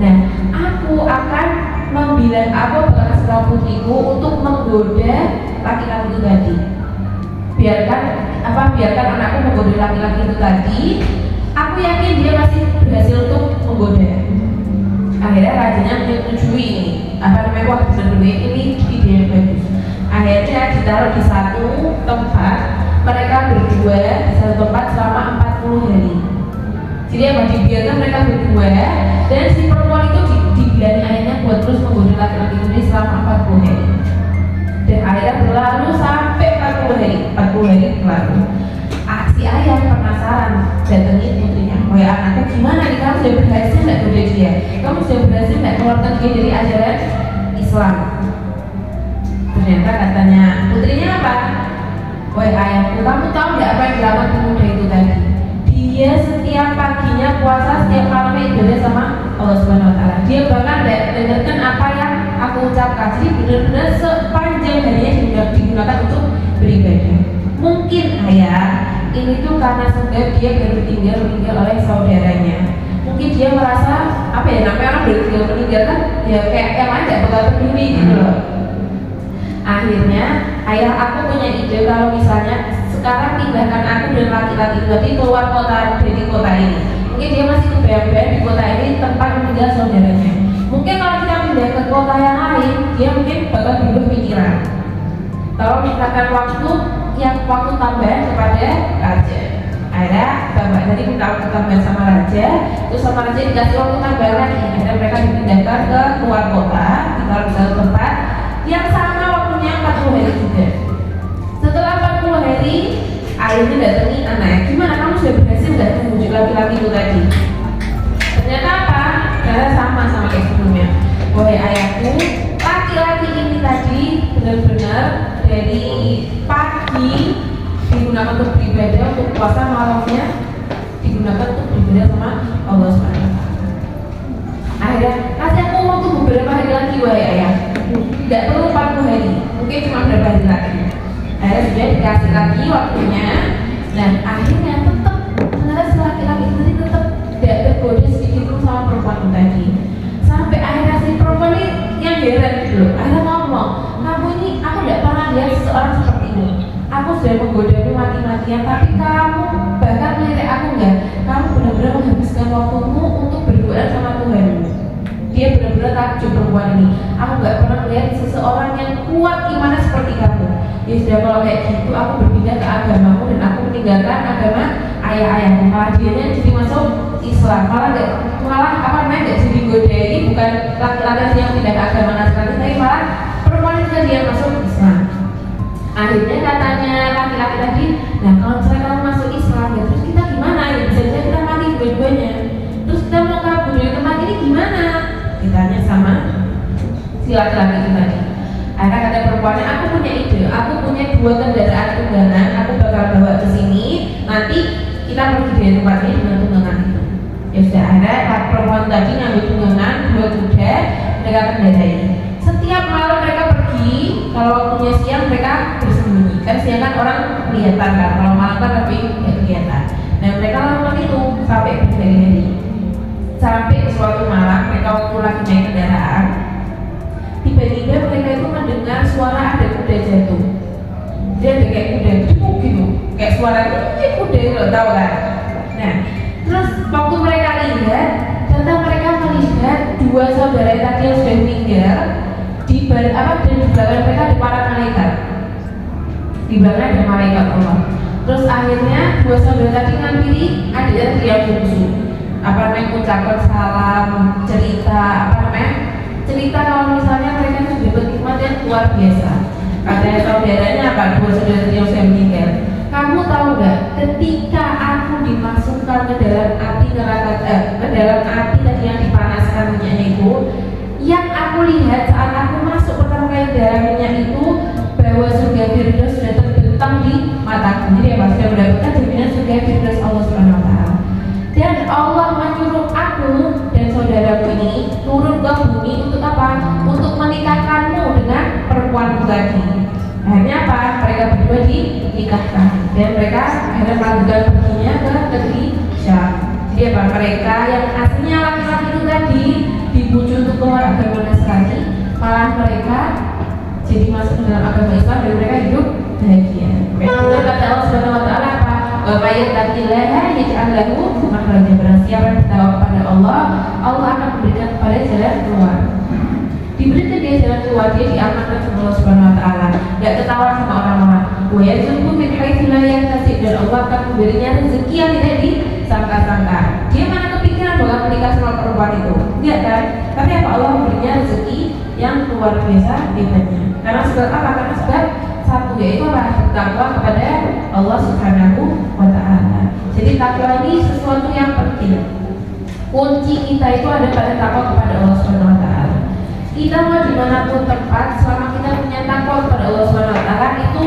Nah, aku akan bakal kasih tahu putriku untuk menggoda laki-laki itu tadi. Biarkan anakku menggoda laki-laki itu tadi. Aku yakin dia masih berhasil untuk menggoda. Akhirnya rajanya menyetujui ini ide yang bagus. Akhirnya ditaruh di satu tempat, mereka berdua di satu tempat selama 40 hari. Jadi dibiarkan mereka berdua, dan si perempuan itu dibilangin ayahnya buat terus menggoda laki-laki ini selama 40 hari. Dan akhirnya berlalu sampai 40 hari berlalu. Si ayah penasaran, datengin putrinya, "Wah anakku gimana nih, kamu sudah berhasil nggak goda dia? Kamu sudah berhasil nggak keluarkan dia dari ajaran Islam?" Ternyata katanya putrinya apa? "Wah ayahku, kamu tahu nggak apa yang dilakukan pemuda itu tadi? Dia setiap paginya puasa, setiap malamnya ibadah sama Allah Subhanahu Wa Taala. Dia bahkan dengarkan apa yang aku ucapkan. Jadi benar-benar sepanjang harinya digunakan untuk beribadah. Mungkin ayah, ini tuh karena sebab dia baru meninggal oleh saudaranya. Mungkin dia merasa namanya orang baru meninggal kan, ya kayak yang lain gak bakal peduli gitu loh. Akhirnya ayah aku punya ide, kalau misalnya sekarang pindahkan aku dan laki-laki tadi keluar kota dari kota ini. Mungkin dia masih kebayang-bayang di kota ini tempat meninggal saudaranya. Mungkin kalau kita pindah ke kota yang lain, dia mungkin bakal berubah pikiran. Kalau misalkan waktu tambahan kepada raja. Akhirnya bapak tadi minta waktu tambahan sama raja, terus sama raja dikasih waktu tambahan lagi. Akhirnya mereka dipindahkan ke luar kota, ditaruh di satu tempat yang sama waktunya 40 hari juga. Setelah 40 hari, ayahnya datangi anaknya, "Gimana, kamu sudah berhasil nggak membujuk laki-laki itu tadi?" Ternyata apa? Ternyata sama kayak sebelumnya. "Wahai ayahku, laki-laki ini tadi benar-benar dari pagi digunakan untuk beribadah, untuk puasa, malamnya digunakan untuk beribadah sama Allah SWT. Akhirnya kasih aku waktu beberapa hari lagi, wahai ayah. Tidak perlu 40 hari, mungkin cuma beberapa hari lagi." Akhirnya sudah dikasih lagi waktunya. Dan akhirnya ternyata si laki-laki tadi tetap tidak tergoda sedikit pun sama perempuan itu tadi. Sampai akhirnya si perempuan ini yang heran gitu loh. Akhirnya ngomong, "Kamu ini, aku tidak pernah lihat seseorang seperti ini. Aku sudah menggodamu mati-matian, tapi kamu bahkan melirik aku enggak. Kamu benar-benar menghabiskan waktumu untuk berdoa sama Tuhanmu." Dia benar-benar takjub perempuan ini. "Aku nggak pernah melihat seseorang yang kuat imannya seperti kamu. Ya sudah, kalau kayak gitu aku berpindah ke agamamu dan aku meninggalkan agama ayah-ayahku." Malah dia jadi masuk Islam. Nggak jadi godai, bukan laki-laki yang pindah ke agama Nasrani, tapi malah perempuan itu dia masuk Islam. Akhirnya katanya laki-laki tadi, "Nah kalau misalnya kamu masuk Islam, ya terus kita gimana? Ya bisa-bisa kita mati dua-duanya. Terus kita mau kabur dari tempat ini gimana?" Ditanya sama si laki-laki itu tadi. Akhirnya kata perempuannya, "Aku punya ide, aku punya 2 kendaraan tunggangan, aku bakal bawa ke sini, nanti kita pergi dari tempat ini dengan tunggangan itu." Ya sudah, akhirnya perempuan tadi ngambil tunggangan 2 kuda, mereka kendarai. Setiap malam mereka pergi, kalau waktunya siang mereka bersembunyi. Kan siang kan orang kelihatan kan, kalau malam kan lebih nggak kelihatan. Dan mereka lakukan itu sampai berhari-hari. Sampai suatu malam mereka waktu lagi naik kendaraan, tiba-tiba mereka itu mendengar suara ada kuda jatuh. Dia ada kayak kuda jatuh gitu, kayak suara kuda itu loh, tahu kan? Nah, terus waktu mereka lihat, ternyata mereka melihat 2 saudara tadi yang sudah meninggal di belakang mereka ada para malaikat. Di belakang ada malaikat Allah. Terus akhirnya 2 saudara tadi ngampiri adiknya dia bungsu. Ucapan salam, cerita kalau misalnya mereka sudah berkhidmat yang luar biasa. Katanya saudaranya apa? 2 saudara yang sudah meninggal. "Kamu tahu nggak? Ketika aku dimasukkan ke dalam api neraka, ke dalam api tadi yang dipanaskan minyaknya itu, yang aku lihat saat aku masuk pertama kali dalam minyak itu, bahwa surga Firdaus sudah terbentang di mataku." Jadi ya sudah mendapatkan jaminan surga firdaus Allah Subhanahu wa taala. Dan Allah menyuruh aku dan saudaraku ini turun ke bumi untuk apa? Untuk menikahkanmu dengan perempuan tadi. Akhirnya apa? Mereka berdua dinikahkan dan mereka akhirnya melanjutkan perginya ke negeri Syam. Jadi apa? Mereka yang aslinya laki-laki itu tadi dibujuk untuk keluar agama Nasrani, malah mereka jadi masuk ke dalam agama Islam dan mereka hidup bahagia. Betul kata Allah Subhanahu wa taala apa? Wa may yattaqillaha yaj'al lahu makhraja. Barang siapa yang bertakwa kepada Allah, Allah akan memberikan kepada jalan keluar. Diberikan dia jalan keluar, dia diamankan sama Allah Subhanahu wa taala. Enggak ketahuan sama orang-orang. Wa yarzuqhu min haitsu la yahtasib, dan Allah akan memberinya rezeki yang tidak disangka-sangka. Dia mana kepikiran bakal menikah sama perempuan itu? Enggak kan? Tapi apa, Allah memberinya rezeki yang luar biasa hebatnya. Karena sebab apa? Karena sebab satu, yaitu apa? Bertakwa kepada Allah Subhanahu wa taala. Jadi takwa ini sesuatu yang penting. Kunci kita itu ada pada takwa kepada Allah Subhanahu wa taala. Kita mau dimanapun tempat, selama kita punya takwa kepada Allah Subhanahu wa taala itu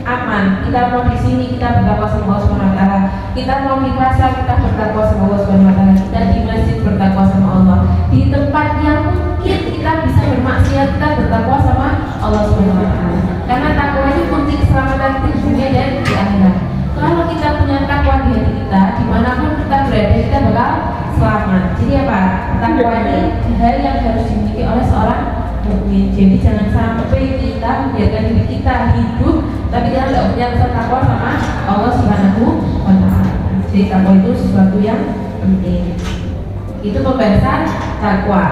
aman. Kita mau di sini kita bertakwa sama Allah Subhanahu wa taala. Kita mau di pasar kita bertakwa sama Allah Subhanahu wa taala. Kita di masjid bertakwa sama Allah. Di tempat yang mungkin kita bisa bermaksiat, kita bertakwa sama Allah Subhanahu wa taala. Karena takwa itu kunci keselamatan di dunia dan di akhirat. Kalau kita punya takwa di hati kita, dimanapun kita berada kita bakal selamat. Jadi apa? Takwa ini hal yang harus dimiliki oleh seorang mukmin. Jadi jangan sampai kita membiarkan diri kita hidup tapi kita tidak punya rasa takwa sama Allah Subhanahu wa taala. Jadi takwa itu sesuatu yang penting. Itu pembahasan takwa.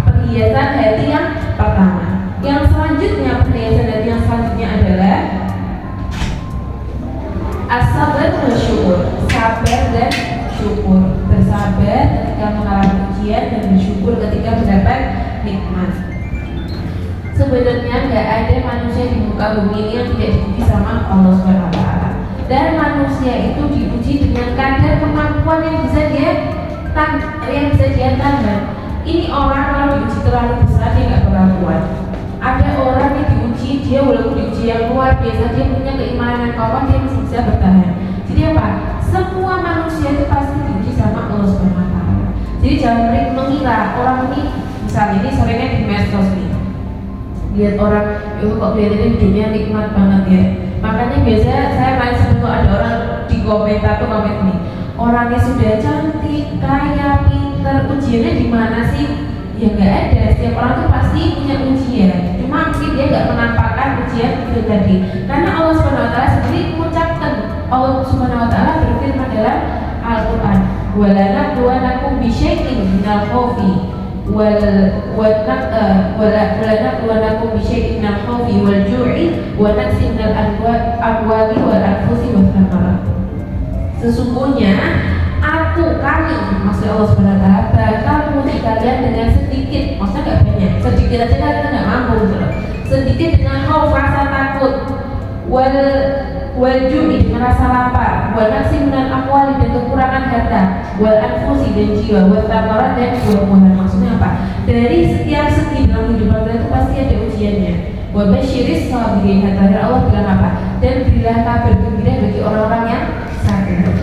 Perhiasan hati yang pertama. Yang selanjutnya, perhiasan hati yang selanjutnya adalah as-sabar wa syukur. Sabar dan syukur. Bersabar ketika mengalami ujian dan bersyukur ketika mendapat nikmat. Sebenarnya nggak ada manusia di muka bumi ini yang tidak dipuji sama Allah Subhanahu wa taala. Dan manusia itu dipuji dengan kadar kemampuan yang bisa dia tambah. Ini orang kalau diuji terlalu besar dia nggak bakal kuat. Ada orang yang diuji, dia walaupun diuji yang luar biasa, dia punya keimanan yang kuat, dia masih bisa bertahan. Jadi apa? Semua manusia itu pasti diuji sama Allah Subhanahu wa taala. Jadi jangan mengira orang ini, misalnya ini sorenya di medsos nih, lihat orang, kok kelihatannya hidupnya nikmat banget ya. Makanya biasanya saya main sebelum ada orang di komentar tuh komen nih, orangnya sudah cantik, kaya, pintar, ujiannya di mana sih? Ya nggak ada. Setiap orang tuh pasti punya ujian. Cuma mungkin dia nggak menampakkan ujian itu tadi. Karena Allah Subhanahu wa taala sendiri mengucapkan, Allah Subhanahu wa taala berfirman dalam Al-Qur'an, "Walanabluwannakum bisyai'in minal khawfi walanabluwannakum bisyai'in minal khawfi wal ju'i wa naqsin minal amwali wal anfusi wath thamarat." Sesungguhnya kami, maksud Allah Subhanahu wa taala, bakal menguji kalian dengan sedikit, maksudnya nggak banyak, sedikit aja kan kita nggak mampu gitu loh. Sedikit dengan rasa takut, wal ju'i dengan rasa lapar, wal naqsi minal amwali dan kekurangan harta, wal anfusi dan jiwa, wal thamarat dan buah-buahan. Maksudnya apa? Dari setiap segi dalam kehidupan kita itu pasti ada ujiannya. Wa basyiris sabirin, kata Allah bilang apa? Dan berilah kabar gembira bagi orang-orang yang sabar.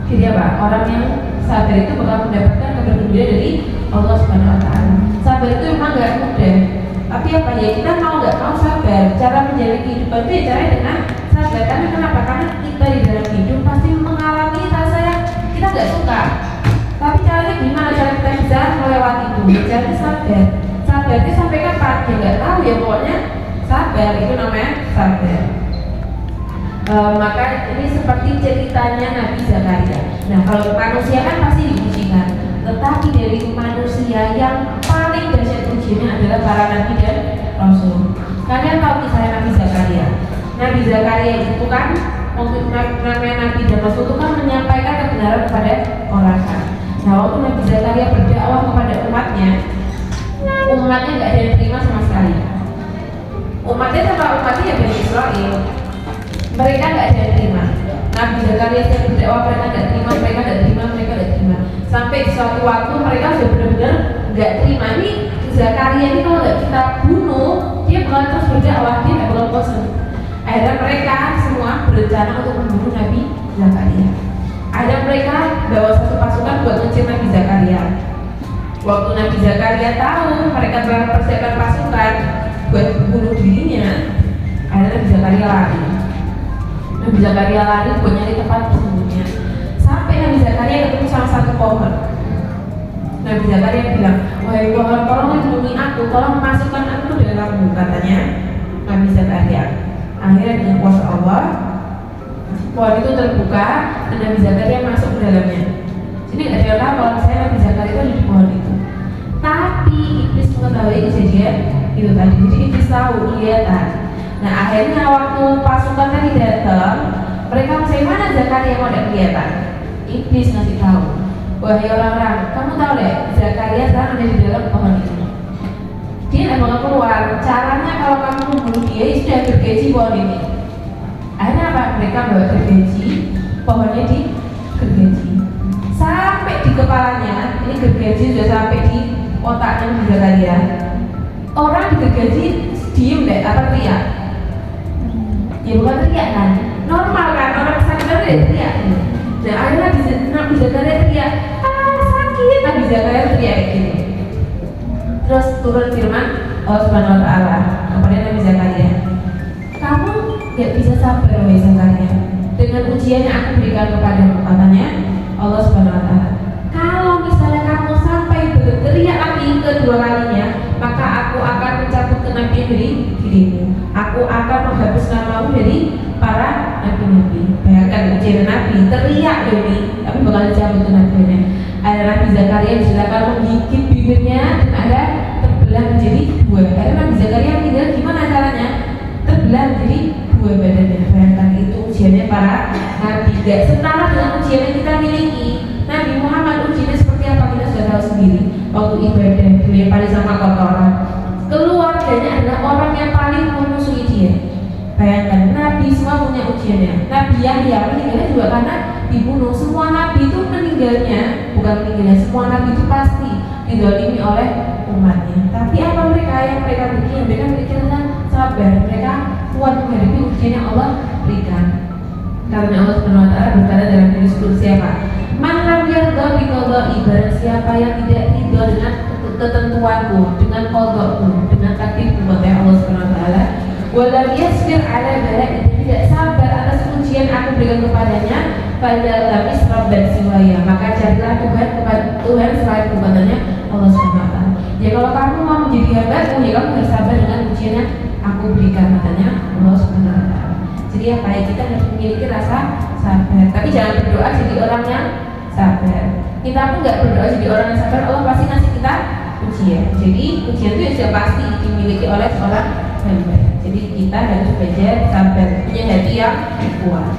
Jadi apa? Orang yang sabar itu bakal mendapatkan kabar gembira dari Allah Subhanahu wa taala. Sabar itu memang gak mudah. Tapi apa ya, kita mau nggak mau sabar. Cara menjalani kehidupan itu ya caranya dengan sabar. Karena kenapa? Karena kita di dalam hidup pasti mengalami rasa yang kita nggak suka. Tapi caranya gimana? Cara kita bisa melewati itu. Jadi sabar. Sabar itu sampai kapan? Ya nggak tahu ya, pokoknya sabar itu namanya sabar. Maka ini seperti ceritanya Nabi Zakaria. Nah, kalau manusia kan pasti diujikan, tetapi dari manusia yang paling dahsyat ujiannya adalah para nabi dan rasul. Kalian tahu kisah Nabi Zakaria? Nabi Zakaria itu kan waktu namanya nabi dan rasul itu kan menyampaikan kebenaran kepada orang kan. Nah, waktu Nabi Zakaria berdakwah kepada umatnya nggak ada yang terima sama sekali. Umatnya sama umatnya ya Bani Israel. Mereka nggak ada yang terima. Nabi Zakaria yang berdakwah mereka nggak terima. Sampai di suatu waktu mereka sudah benar-benar nggak terima. Ini Zakaria ini kalau nggak kita bunuh, dia bakal terus berdakwah, dia nggak bakal bosan. Akhirnya mereka semua berencana untuk membunuh Nabi Zakaria. Ada mereka bawa satu pasukan buat ngejar Nabi Zakaria. Waktu Nabi Zakaria tahu mereka telah mempersiapkan pasukan buat bunuh dirinya, akhirnya Nabi Zakaria lari. Nabi Zakaria lari buat nyari tempat bersembunyinya. Sampai Nabi Zakaria ketemu sama satu pohon. Nabi Zakaria bilang, wahai pohon, tolong lindungi aku, tolong masukkan aku ke dalammu, katanya Nabi Zakaria. Akhirnya dengan kuasa Allah, pohon itu terbuka dan Nabi Zakaria masuk ke dalamnya. Jadi nggak ada yang tahu kalau saya Nabi Zakaria itu ada di pohon itu. Tapi iblis mengetahui kejadian itu tadi, jadi iblis tahu kelihatan. Nah akhirnya waktu pasukan tadi datang, mereka mencari mana Zakaria mau ada kelihatan. Iblis ngasih tahu, wahai orang-orang, kamu tahu deh Zakaria sekarang ada di dalam pohon itu. Dia nggak mau keluar. Caranya kalau kamu membunuh dia, sudah gergaji pohon ini. Akhirnya apa? Mereka bawa gergaji, pohonnya di gergaji sampai di kepalanya. Ini gergaji sudah sampai di otaknya Nabi Zakaria. Orang di gergaji diem deh, apa teriak? Ya bukan teriak kan? Normal kan? Orang sadar deh teriak. Nah akhirnya Nabi Zakaria teriak, sakit. Nabi Zakaria teriak kayak gini. Terus turun firman Allah Subhanahu Wa Taala kepada Nabi Zakaria, kamu gak bisa sabar wahai Zakaria dengan ujian yang aku berikan kepadamu, katanya Allah Subhanahu Wa Taala. Kalau misalnya kamu sampai berteriak lagi kedua kalinya, maka aku akan mencabut kenabian dari dirimu. Aku akan menghapus namamu dari para nabi-nabi. Bayangkan ujian Nabi, teriak Dewi, tapi bakal dicabut kenabiannya. Ada Nabi Zakaria silakan menggigit bibirnya dan ada terbelah menjadi dua. Akhirnya Nabi Zakaria tinggal gimana caranya? Terbelah menjadi dua badannya. Bayangkan itu ujiannya para nabi. Gak setara dengan ujian yang kita miliki. Nabi Muhammad ujiannya seperti apa kita sudah tahu sendiri. Waktu ibadah dilempari sama kotoran, keluarganya adalah orang yang paling memusuhi dia. Bayangkan Nabi semua punya ujiannya. Nabi Yahya meninggalnya juga karena dibunuh. Semua Nabi itu meninggalnya, bukan meninggalnya, semua Nabi itu pasti didolimi oleh umatnya. Tapi apa yang mereka bikin? Mereka bikin dengan sabar. Mereka kuat menghadapi ujian yang Allah berikan. Karena Allah Subhanahu Wa Taala berkata dalam hadis qudsi apa? Man lam yarda bi qada'i, barang siapa yang tidak ridho dengan ketentuanku, dengan qada'ku, dengan takdirku, kata Allah Subhanahu Wa Taala, wa lam yasbir 'ala bala'i, tidak sabar atas ujian aku berikan kepadanya, falyatabis rabban siwaya, maka carilah Tuhan selain katanya Allah Subhanahu Wa Taala. Ya kalau kamu mau menjadi hambaku, ya kamu harus sabar dengan ujian yang aku berikan, katanya Allah Subhanahu Wa Taala. Jadi apa ya, kita harus memiliki rasa sabar. Tapi jangan berdoa jadi orang yang sabar. Kita pun nggak berdoa jadi orang yang sabar, Allah pasti ngasih kita ujian. Jadi ujian itu sudah pasti dimiliki oleh seorang hamba. Jadi kita harus belajar sabar, punya hati yang kuat.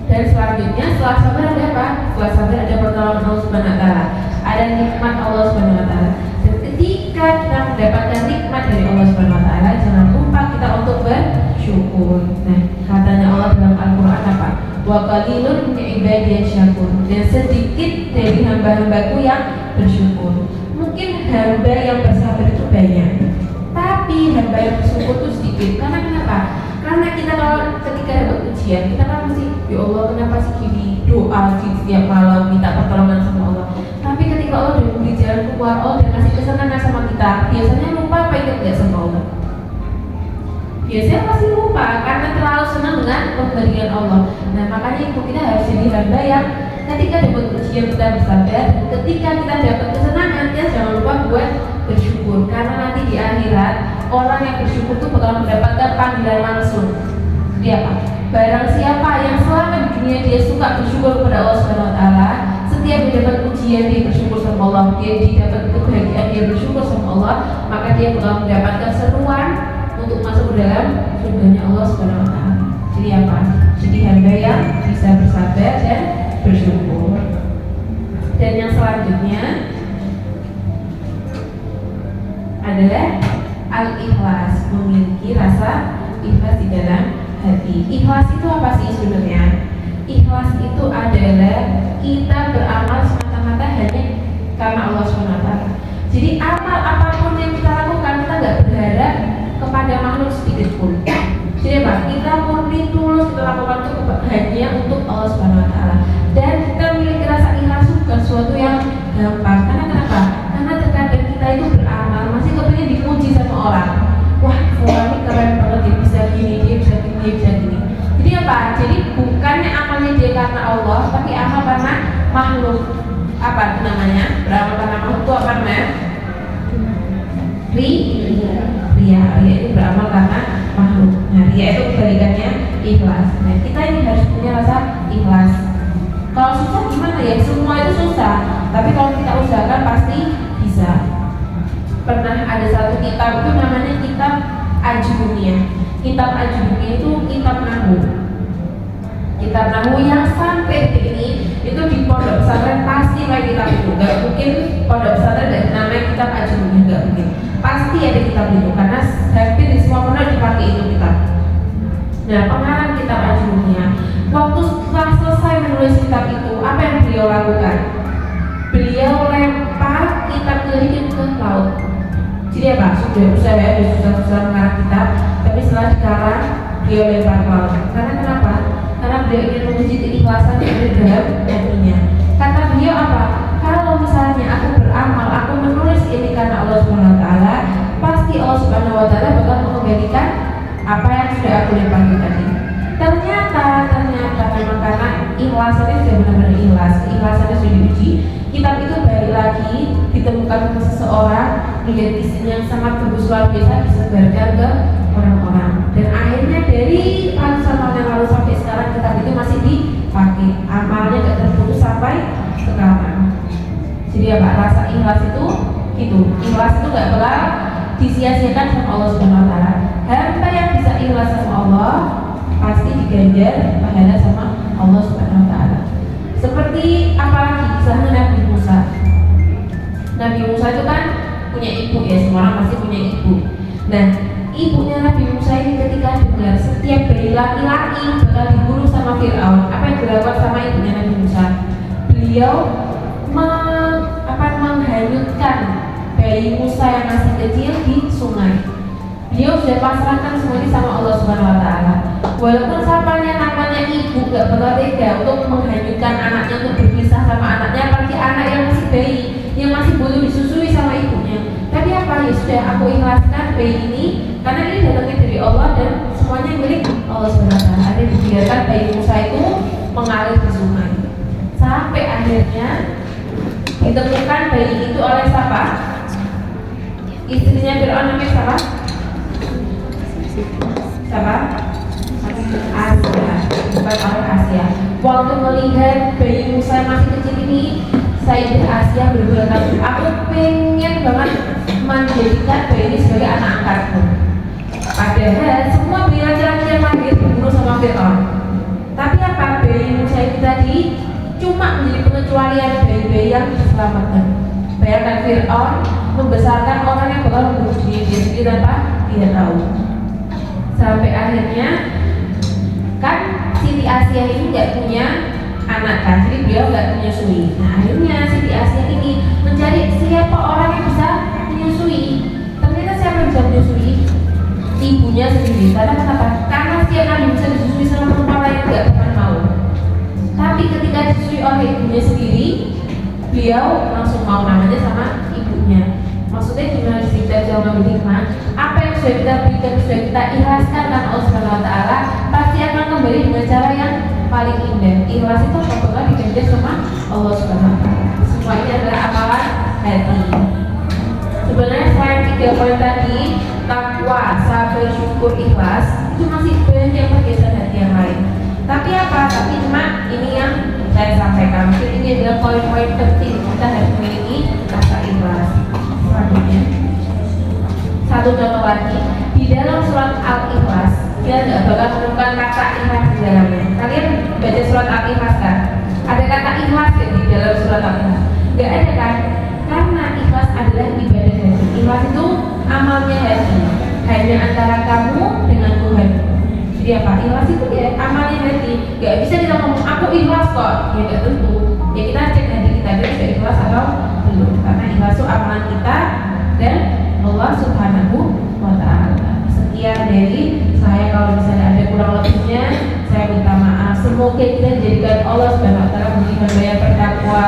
Dan selanjutnya setelah sabar ada apa? Setelah sabar ada pertolongan Allah Subhanahu Wa Taala, ada nikmat Allah Subhanahu Wa Taala. Dan ketika kita mendapatkan nikmat dari Allah Subhanahu Wa Taala, jangan lupa kita untuk bersyukur. Nah, katanya Allah dalam Al-Quran apa? Wa qalilun min ibadiyasy syakur, dan sedikit dari hamba-hambaku yang bersyukur. Mungkin hamba yang bersabar itu banyak, tapi hamba yang bersyukur itu sedikit. Karena kenapa? Karena kita kalau ketika dapat ujian, kita kan mesti, ya Allah kenapa sih gini, doa di setiap malam minta pertolongan sama Allah. Tapi ketika Allah udah memberi jalan keluar, Allah udah kasih kesenangan sama kita, biasanya lupa apa ingat nggak sama Allah? Biasanya pasti lupa karena terlalu senang dengan pemberian Allah. Nah makanya itu kita harus jadi hamba yang ketika dapat ujian kita bersabar, ketika kita dapat kesenangan kita jangan lupa buat bersyukur, karena nanti di akhirat orang yang bersyukur itu bakal mendapatkan panggilan langsung. Jadi apa? Barang siapa yang selama di dunia dia suka bersyukur kepada Allah Subhanahu Wa Taala, setiap dia dapat ujian dia bersyukur sama Allah, dia dapat kebahagiaan dia bersyukur sama Allah, maka dia bakal mendapatkan seruan untuk masuk ke dalam surganya Allah Subhanahu Wa Taala. Jadi apa? Jadi hamba yang bisa bersabar dan bersyukur. Dan yang selanjutnya adalah al-ikhlas, memiliki rasa ikhlas di dalam hati. Ikhlas itu apa sih sebenarnya? Ikhlas itu adalah kita beramal semata-mata hanya karena Allah Subhanahu Wa Taala. Jadi amal apapun yang kita lakukan, kita nggak berharap kepada makhluk sedikit pun. Jadi apa? Kita murni tulus kita lakukan itu hanya untuk Allah Subhanahu Wa Taala. Dan kita memiliki rasa ikhlas bukan suatu yang gampang. Karena kenapa? Karena terkadang kita itu beramal masih kepingin dipuji sama orang. Wah, orang ini keren banget, dia bisa gini, dia bisa gini, dia bisa gini. Jadi apa? Jadi bukannya amalnya dia karena Allah, tapi amal karena makhluk. Apa itu namanya? Beramal karena makhluk itu apa namanya? Ria itu beramal karena makhluk. Nah, ria itu kebalikannya ikhlas. Nah, kita ini harus punya rasa ikhlas. Kalau susah gimana ya? Semua itu susah. Tapi kalau kita usahakan pasti bisa. Pernah ada satu kitab itu namanya kitab Ajurumiyah. Kitab Ajurumiyah itu kitab Nahwu. Kitab Nahwu yang sampai detik ini itu di pondok pesantren pasti pakai kitab itu. Gak mungkin pondok pesantren dan namanya kitab Ajurumiyah, gak mungkin. Pasti ada kitab itu karena hampir di semua pondok dipakai itu kitab. Nah, pengarang kitab Ajurumiyah waktu setelah selesai menulis kitab itu, apa yang beliau lakukan? Beliau lempar kitab itu ke laut. Jadi apa? Sudah usaha ya, susah-susah mengarang kitab, tapi setelah dikarang beliau lempar ke laut. Karena kenapa? Karena beliau ingin menguji keikhlasan yang ada dalam hatinya. Kata beliau apa? Kalau misalnya aku beramal, aku menulis ini karena Allah Subhanahu Wa Taala, pasti Allah Subhanahu Wa Taala bakal mengembalikan apa yang sudah aku lempar tadi. Ternyata memang karena ikhlasannya sudah benar-benar ikhlas, keikhlasannya sudah diuji. Kitab itu balik lagi ditemukan oleh seseorang dengan isinya yang sangat bagus luar biasa, disebarkan ke orang-orang. Dan akhirnya dari ratusan tahun yang lalu sampai sekarang kitab itu masih dipakai. Amalnya gak terputus sampai sekarang. Jadi apa? Rasa ikhlas itu gitu. Ikhlas itu gak bakal disia-siakan sama Allah Subhanahu Wa Taala. Hamba yang bisa ikhlas sama Allah pasti diganjar pahala sama Allah Subhanahu Wa Taala. Seperti apalagi kisahnya Nabi Musa. Nabi Musa itu kan punya ibu ya, semua orang pasti punya ibu. Nah, ibunya Nabi Musa ini ketika dengar setiap bayi laki-laki bakal dibunuh sama Fir'aun, apa yang dilakukan sama ibunya Nabi Musa? Beliau menghanyutkan bayi Musa yang masih kecil di sungai. Beliau sudah pasrahkan semuanya sama Allah Subhanahu Wa Taala. Walaupun samanya namanya ibu gak bakal tega untuk menghanyutkan anaknya, untuk berpisah sama anaknya, apalagi anak yang masih bayi, yang masih butuh disusui sama ibunya. Tapi apa ya sudah, aku ikhlaskan bayi ini karena ini datangnya dari Allah dan semuanya milik Allah Subhanahu Wa Taala. Ada dibiarkan bayi Musa itu mengalir di sungai. Sampai akhirnya ditemukan bayi itu oleh siapa? Istrinya Fir'aun namanya siapa? Siapa? Asia, bukan oleh Asia. Waktu melihat bayi Musa yang masih kecil ini, Sayyidah Asia berkata, aku pengen banget menjadikan bayi ini sebagai anak angkatku. Padahal semua bayi laki-laki yang lahir dibunuh sama Fir'aun. Tapi apa? Bayi Musa itu tadi cuma menjadi pengecualian bayi-bayi yang diselamatkan. Bayangkan Fir'aun membesarkan orang yang bakal membunuh dia sendiri tanpa dia tahu. Sampai akhirnya kan Siti Asia ini nggak punya anak kan, jadi beliau nggak menyusui. Nah akhirnya Siti Asia ini mencari siapa orang yang bisa menyusui. Ternyata siapa yang bisa menyusui? Ibunya sendiri. Karena kenapa? Karena setiap Nabi bisa disusui sama perempuan lain nggak pernah mau. Tapi ketika disusui oleh ibunya sendiri, beliau langsung mau, namanya sama ibunya. Maksudnya gimana sih kita bisa mengambil hikmah? Apa yang sudah kita berikan, sudah kita ikhlaskan karena Allah Subhanahu Wa Taala, pasti akan kembali dengan cara yang paling indah. Ikhlas itu apabila diganjar sama Allah Subhanahu Wa Taala. Semua ini adalah amalan hati. Sebenarnya selain 3 poin tadi, takwa, sabar, syukur, ikhlas, itu masih banyak pergeseran hati yang lain. Tapi apa? Tapi cuma ini yang saya sampaikan. Mungkin ini adalah poin-poin penting kita harus memiliki rasa ikhlas. Selanjutnya, satu contoh lagi di dalam surat Al-Ikhlas, dia tidak bakal menemukan kata ikhlas di dalamnya. Kalian baca surat Al-Ikhlas kan? Ada kata ikhlas di dalam surat Al-Ikhlas? Tidak ada kan? Karena ikhlas adalah ibadah hati. Ikhlas itu amalnya hati, hanya antara kamu dengan Tuhan. Jadi apa? Ikhlas itu ya amalnya hati. Gak bisa kita ngomong aku ikhlas kok, ya gak tentu. Ya kita cek hati kita dulu sudah ikhlas atau belum. Karena ikhlas itu amalan kita dan Allah Subhanahu Wa Taala. Sekian dari saya, kalau misalnya ada kurang lebihnya saya minta maaf. semoga kita dijadikan Allah Subhanahu wa taala menjadi hamba yang bertakwa,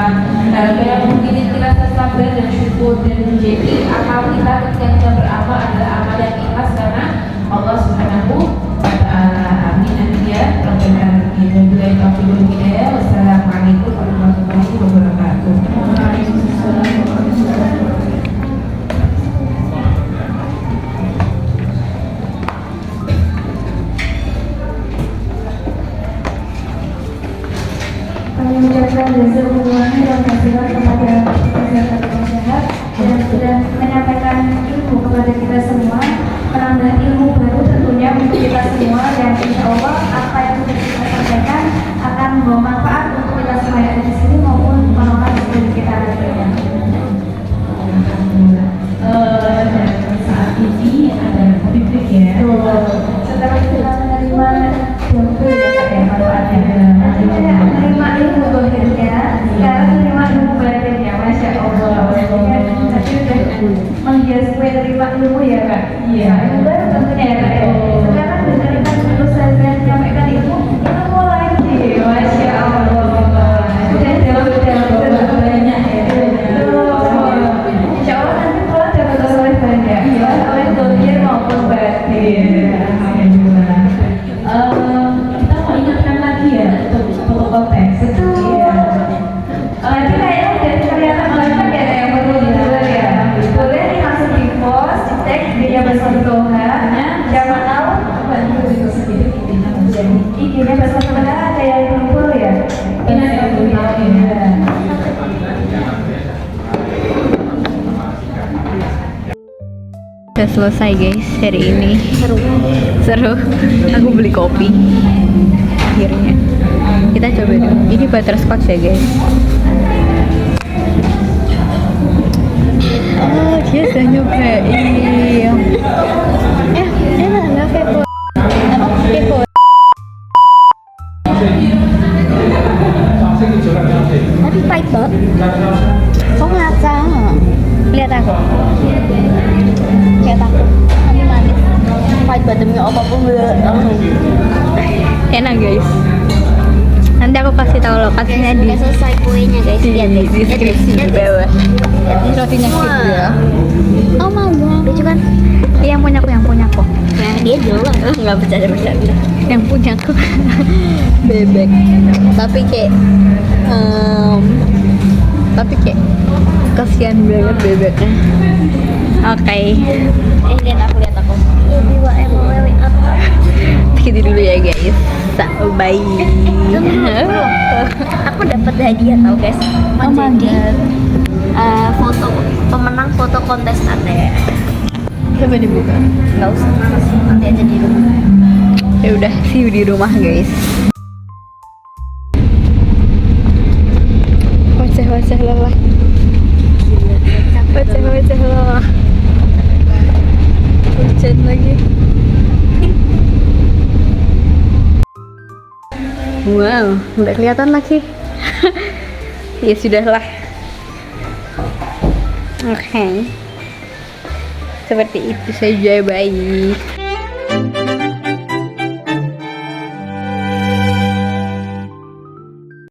hamba yang memiliki rasa sabar dan syukur, dan menjadi amal kita ketika kita beramal adalah amal yang ikhlas karena Allah Subhanahu wa taala. Amin amin ya rabbal alamin. Wabillahi taufiq wal hidayah. Wassalamualaikum warahmatullahi wabarakatuh. Kami mengucapkan jazakumullah khairan katsiran kepada peserta sehat dan sudah menyampaikan ilmu kepada kita semua, menambah ilmu baru tentunya untuk kita semua, dan insya Allah apa yang sudah kita sampaikan akan membawa manfaat untuk kita semua yang ada di sini maupun orang-orang di sekitar kita lainnya. Dan saat ini ada kopi break ya. Setelah kita menerima ilmu ya Kak ya, manfaatnya menerima ilmu dohirnya, sekarang menerima ilmu batinnya, Masya Allah. Tadi udah menghias kue terima ilmu ya Kak. Iya, ilmu baru tentunya ya Kak ya. Sekarang dengarkan dulu saya menyampaikan ilmu lagi, Masya Allah. Sudah jauh banyak ya. Insya Allah nanti pulang dapat oleh banyak, oleh dohir maupun batin. Alhamdulillah. Kita mau ingatkan lagi ya untuk protokol teks. Betul. Nanti kayaknya udah kelihatan banyak ya yang perlu dijual ya. Boleh nih langsung di post, di tag IG-nya Basmatoha. Siapa tahu IG-nya Basmatoha ada yang belum follow ya. Ini ada yang belum tahu ya. Udah selesai guys hari ini. Seru. Aku beli kopi. Akhirnya. Kita coba dulu. Ini butterscotch ya guys. Oh, dia udah nyobain. Enak nggak kepo? Emang kepo? Tapi pahit banget. Kok ngacang? Lihat aku. Lihat aku. Ini manis. Pahit banget demi apapun. Enak guys. Nanti aku kasih tahu lokasinya di selesai kuenya guys, lihat di guys, deskripsi di bawah. Ini rotinya cute ya. Oh my god, lucu kan? Yang punyaku, yang punyaku. Nah dia juga nggak bercanda. Yang punyaku bebek. Tapi kayak kasihan banget bebeknya. Oke. Lihat aku. Ibu emang wewe apa? Gitu dulu ya guys. Bye. Aku dapat hadiah tau guys. Menjadi foto pemenang foto kontestan ya. Coba dibuka. Nggak usah panas, nanti aja di rumah. Ya udah, see you di rumah guys. Wajah-wajah lelah. Wajah-wajah lelah. Hujan lagi. Wow, udah kelihatan lagi. Ya sudahlah. Oke. Seperti itu saja, baik.